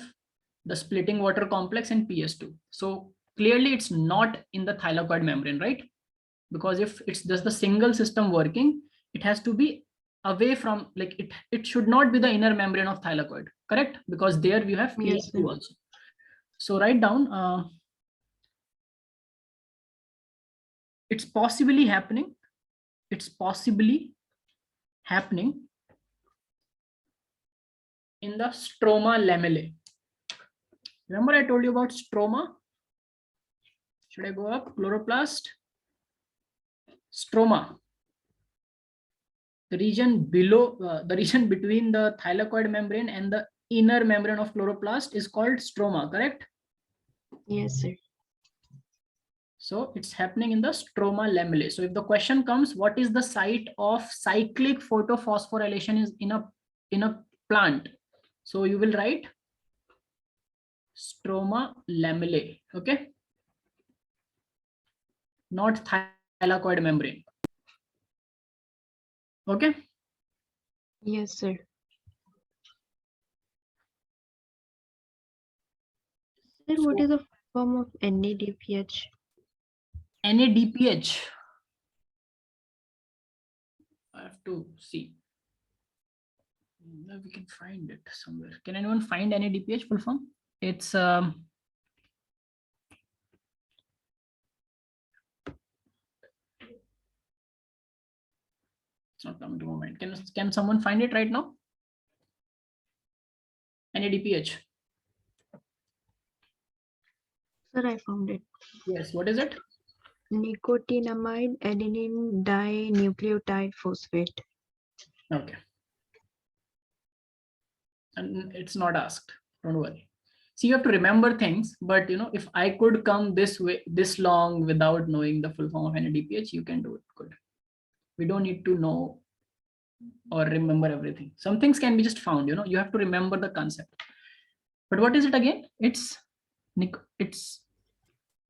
the splitting water complex and PS2. So clearly it's not in the thylakoid membrane, right? Because if it's just the single system working, it has to be away from, like it should not be the inner membrane of thylakoid, correct? Because there we have Yes, PS2 sir. also. So write down, it's possibly happening in the stroma lamellae. Remember I told you about stroma? Should I go up? Chloroplast, stroma. The region below, the region between the thylakoid membrane and the inner membrane of chloroplast is called stroma, correct? Yes, sir. So it's happening in the stroma lamellae. So if the question comes, what is the site of cyclic photophosphorylation is in a plant? So you will write stroma lamellae, okay? Not thylakoid membrane. Okay? Yes, sir. Sir, what is the form of NADPH? NADPH. I have to see. We can find it somewhere. Can anyone find NADPH full form? It's it's not coming to my mind. Can someone find it right now? NADPH. Sir, I found it. Yes. What is it? Nicotinamide adenine dinucleotide phosphate. Okay. And it's not asked. Don't worry. See, you have to remember things, but if I could come this way, this long without knowing the full form of NADPH, you can do it. Good. We don't need to know or remember everything. Some things can be just found, you have to remember the concept. But what is it again? It's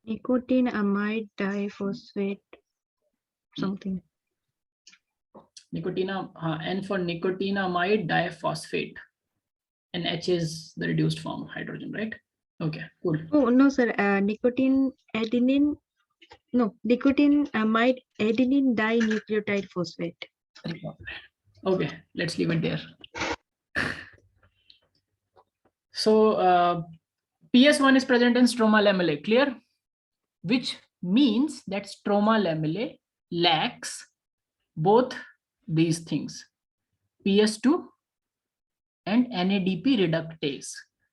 Nicotinamide diphosphate something. N for nicotinamide diphosphate, and H is the reduced form of hydrogen, right? Okay, cool. Oh, no, sir. Nicotinamide adenine dinucleotide phosphate. Okay, let's leave it there. So PS1 is present in stroma lamellae, clear? Which means that stroma lamellae lacks both these things, PS2 and NADP reductase.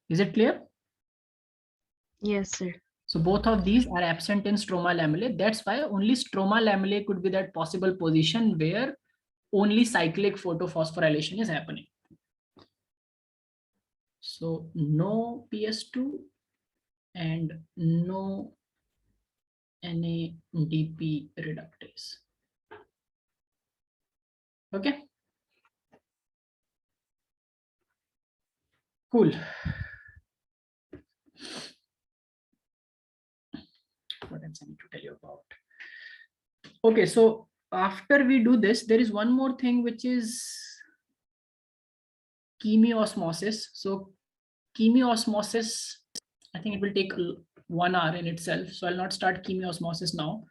Is it clear? Yes, sir. So both of these are absent in stroma lamellae. That's why only stroma lamellae could be that possible position where only cyclic photophosphorylation is happening. So no PS2 and no NADP reductase. Okay. Cool. What else I need to tell you about? Okay, so after we do this, there is one more thing which is chemiosmosis. So chemiosmosis, I think it will take 1 hour in itself. So I'll not start chemiosmosis now.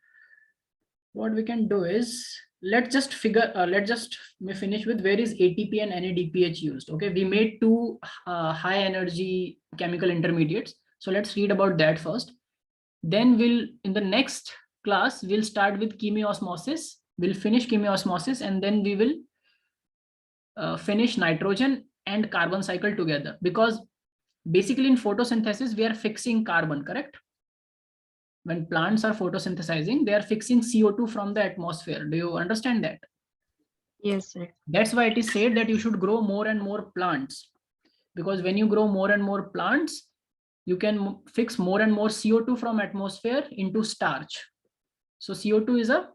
What we can do is let's just finish with where is ATP and NADPH used. Okay, we made two high energy chemical intermediates. So let's read about that first. Then we'll, in the next class, we'll start with chemiosmosis. We'll finish chemiosmosis and then we will finish nitrogen and carbon cycle together, because basically in photosynthesis, we are fixing carbon, correct? When plants are photosynthesizing, they are fixing CO2 from the atmosphere. Do you understand that? Yes, sir. That's why it is said that you should grow more and more plants, because when you grow more and more plants, you can fix more and more CO2 from atmosphere into starch. So CO2 is a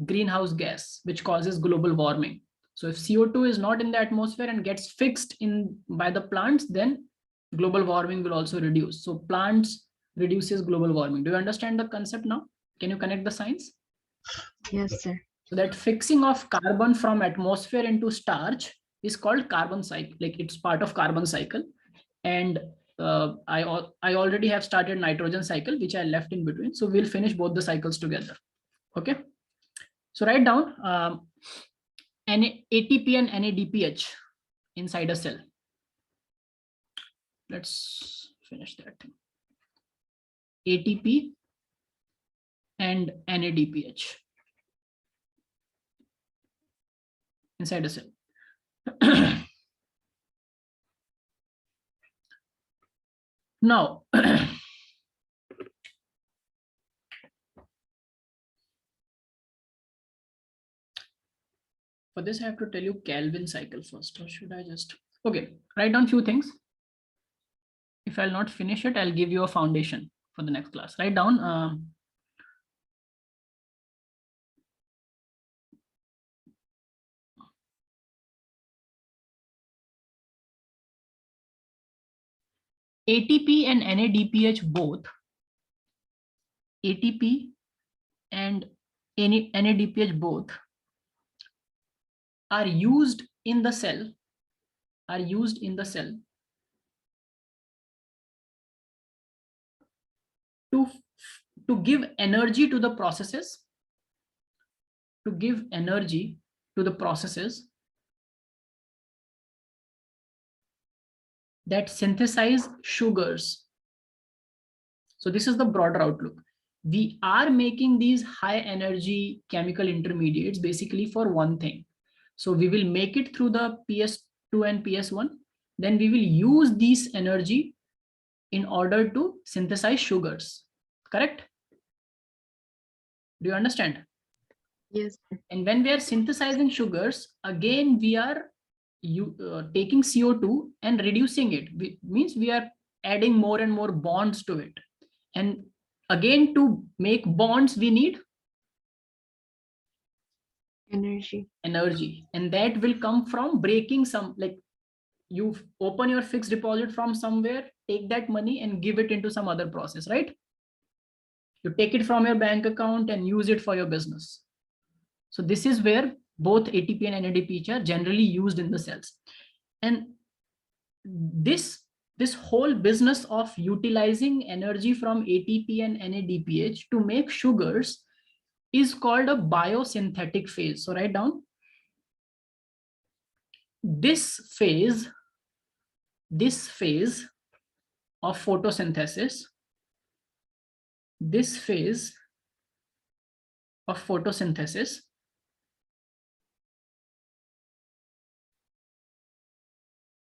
greenhouse gas which causes global warming. So if CO2 is not in the atmosphere and gets fixed in by the plants, then global warming will also reduce. So plants reduces global warming. Do you understand the concept now? Can you connect the signs? Yes, sir. So that fixing of carbon from atmosphere into starch is called carbon cycle. Like it's part of carbon cycle. And I already have started nitrogen cycle, which I left in between. So we'll finish both the cycles together. Okay. So write down ATP and NADPH inside a cell. Let's finish that thing. ATP and NADPH inside a cell. Now, for this, I have to tell you Kelvin cycle first, or should I just, okay, write down few things. If I'll not finish it, I'll give you a foundation for the next class. Write down ATP and NADPH both, ATP and NADPH both are used in the cell, to give energy to the processes, that synthesize sugars. So this is the broader outlook. We are making these high energy chemical intermediates basically for one thing. So we will make it through the PS2 and PS1. Then we will use this energy in order to synthesize sugars. Correct? Do you understand? Yes, sir. And when we are synthesizing sugars, again, we are taking CO2 and reducing it. Means we are adding more and more bonds to it. And again, to make bonds, we need Energy. And that will come from breaking some, like you open your fixed deposit from somewhere, take that money and give it into some other process, right? You take it from your bank account and use it for your business. So this is where both ATP and NADPH are generally used in the cells. And this whole business of utilizing energy from ATP and NADPH to make sugars is called a biosynthetic phase. So write down this phase of photosynthesis,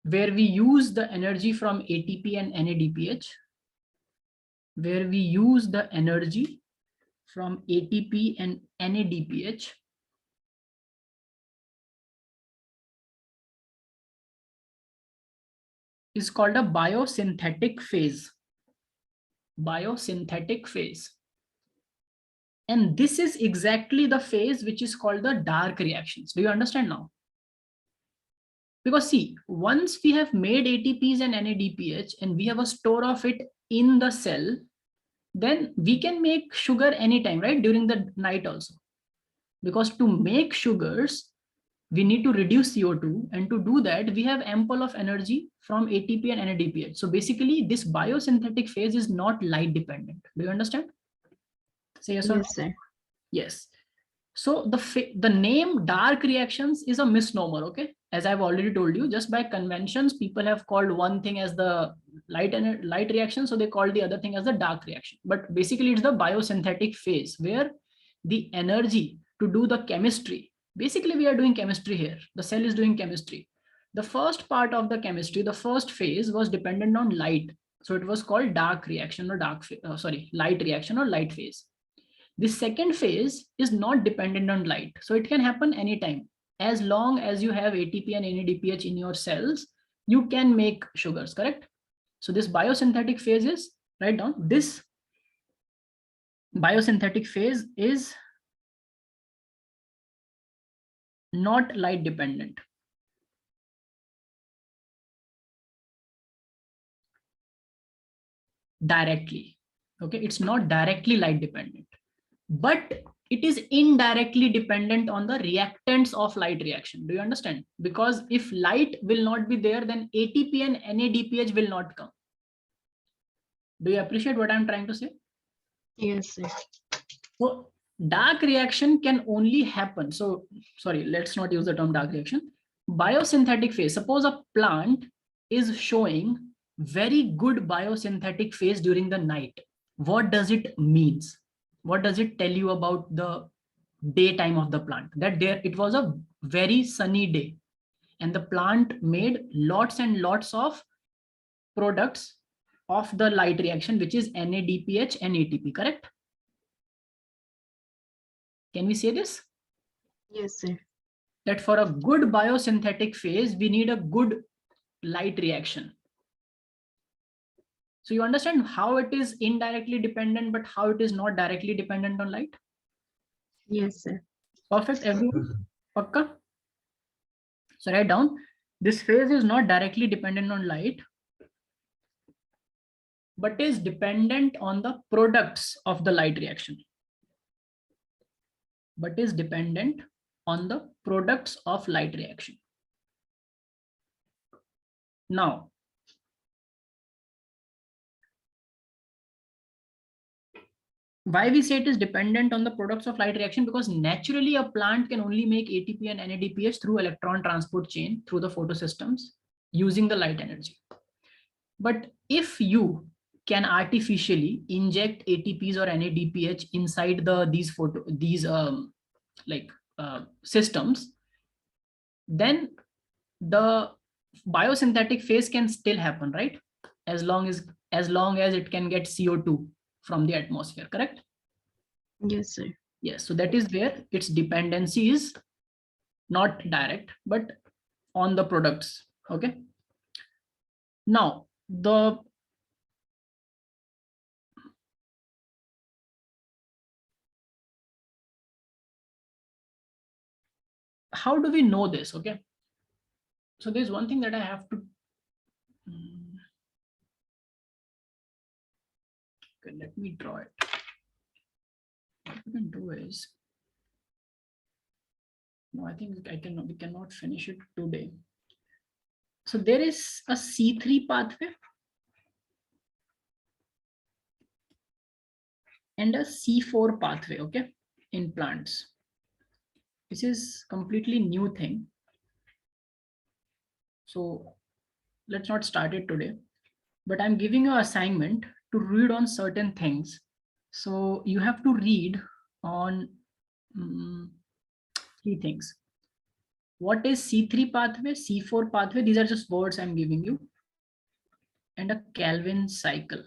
where we use the energy from ATP and NADPH where we use the energy from ATP and NADPH is called a biosynthetic phase. Biosynthetic phase. And this is exactly the phase which is called the dark reactions. Do you understand now? Because see, once we have made ATPs and NADPH and we have a store of it in the cell, then we can make sugar anytime, right? During the night also. Because to make sugars, we need to reduce CO2, and to do that, we have ample of energy from ATP and NADPH. So basically, this biosynthetic phase is not light dependent. Do you understand? Say yes or no? Yes, sir. Yes. So the name dark reactions is a misnomer, okay? As I've already told you, just by conventions, people have called one thing as the light reaction, so they call the other thing as the dark reaction. But basically, it's the biosynthetic phase where the energy to do the chemistry, basically we are doing chemistry here. The cell is doing chemistry. The first part of the chemistry, the first phase was dependent on light. So it was called dark reaction or light reaction or light phase. The second phase is not dependent on light. So it can happen anytime. As long as you have ATP and NADPH in your cells, you can make sugars, correct? So this biosynthetic phase is, write down, this biosynthetic phase is not light dependent. Directly. Okay, it's not directly light dependent, but it is indirectly dependent on the reactants of light reaction. Do you understand? Because if light will not be there, then ATP and NADPH will not come. Do you appreciate what I'm trying to say? Yes, sir. So dark reaction can only happen. So sorry, let's not use the term dark reaction. Biosynthetic phase. Suppose a plant is showing very good biosynthetic phase during the night. What does it means? What does it tell you about the daytime of the plant? That there it was a very sunny day and the plant made lots and lots of products of the light reaction, which is NADPH and ATP, correct? Can we say this? Yes, sir. That for a good biosynthetic phase, we need a good light reaction. So you understand how it is indirectly dependent, but how it is not directly dependent on light? Yes, sir. Perfect, everyone? Pakka? So write down, this phase is not directly dependent on light, but is dependent on the products of the light reaction. But is dependent on the products of light reaction. Now, why we say it is dependent on the products of light reaction? Because naturally a plant can only make ATP and NADPH through electron transport chain through the photosystems using the light energy. But if you can artificially inject ATPs or NADPH inside these systems, then the biosynthetic phase can still happen, right? As long as it can get CO2 from the atmosphere, correct? Yes, sir. Yes, so that is where its dependency is not direct, but on the products. Okay. Now, how do we know this? Okay. So there's one thing that I have to. Okay, let me draw it. What we can do is, no, I think we cannot finish it today. So there is a C3 pathway and a C4 pathway, okay, in plants. This is completely new thing. So let's not start it today, but I'm giving you an assignment to read on certain things. So you have to read on 3 things. What is C3 pathway, C4 pathway? These are just words I'm giving you. And a Calvin cycle.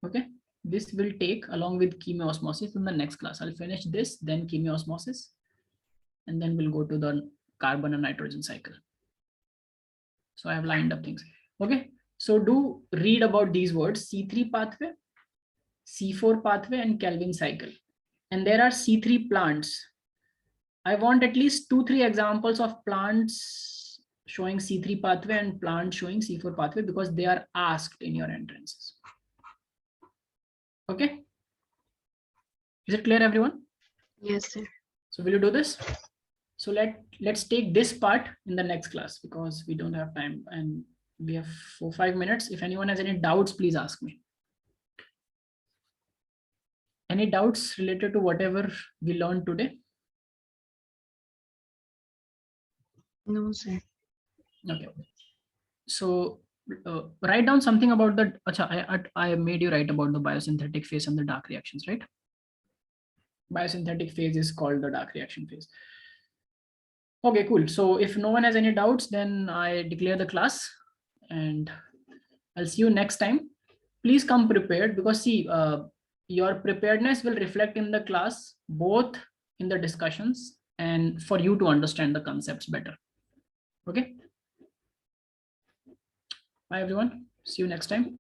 Okay, this will take along with chemiosmosis in the next class. I'll finish this, then chemiosmosis, and then we'll go to the carbon and nitrogen cycle. So I have lined up things. Okay, so do read about these words: C3 pathway, C4 pathway, and Calvin cycle. And there are C3 plants. I want at least 2-3 examples of plants showing C3 pathway and plants showing C4 pathway, because they are asked in your entrances. Okay, is it clear, everyone? Yes, sir. So will you do this? So let's take this part in the next class, because we don't have time and we have 4-5 minutes. If anyone has any doubts, please ask me. Any doubts related to whatever we learned today? No, sir. Okay. So write down something about the. I made you write about the biosynthetic phase and the dark reactions, right? Biosynthetic phase is called the dark reaction phase. Okay, cool. So if no one has any doubts, then I declare the class and I'll see you next time. Please come prepared, because see, your preparedness will reflect in the class, both in the discussions and for you to understand the concepts better. Okay. Bye everyone. See you next time.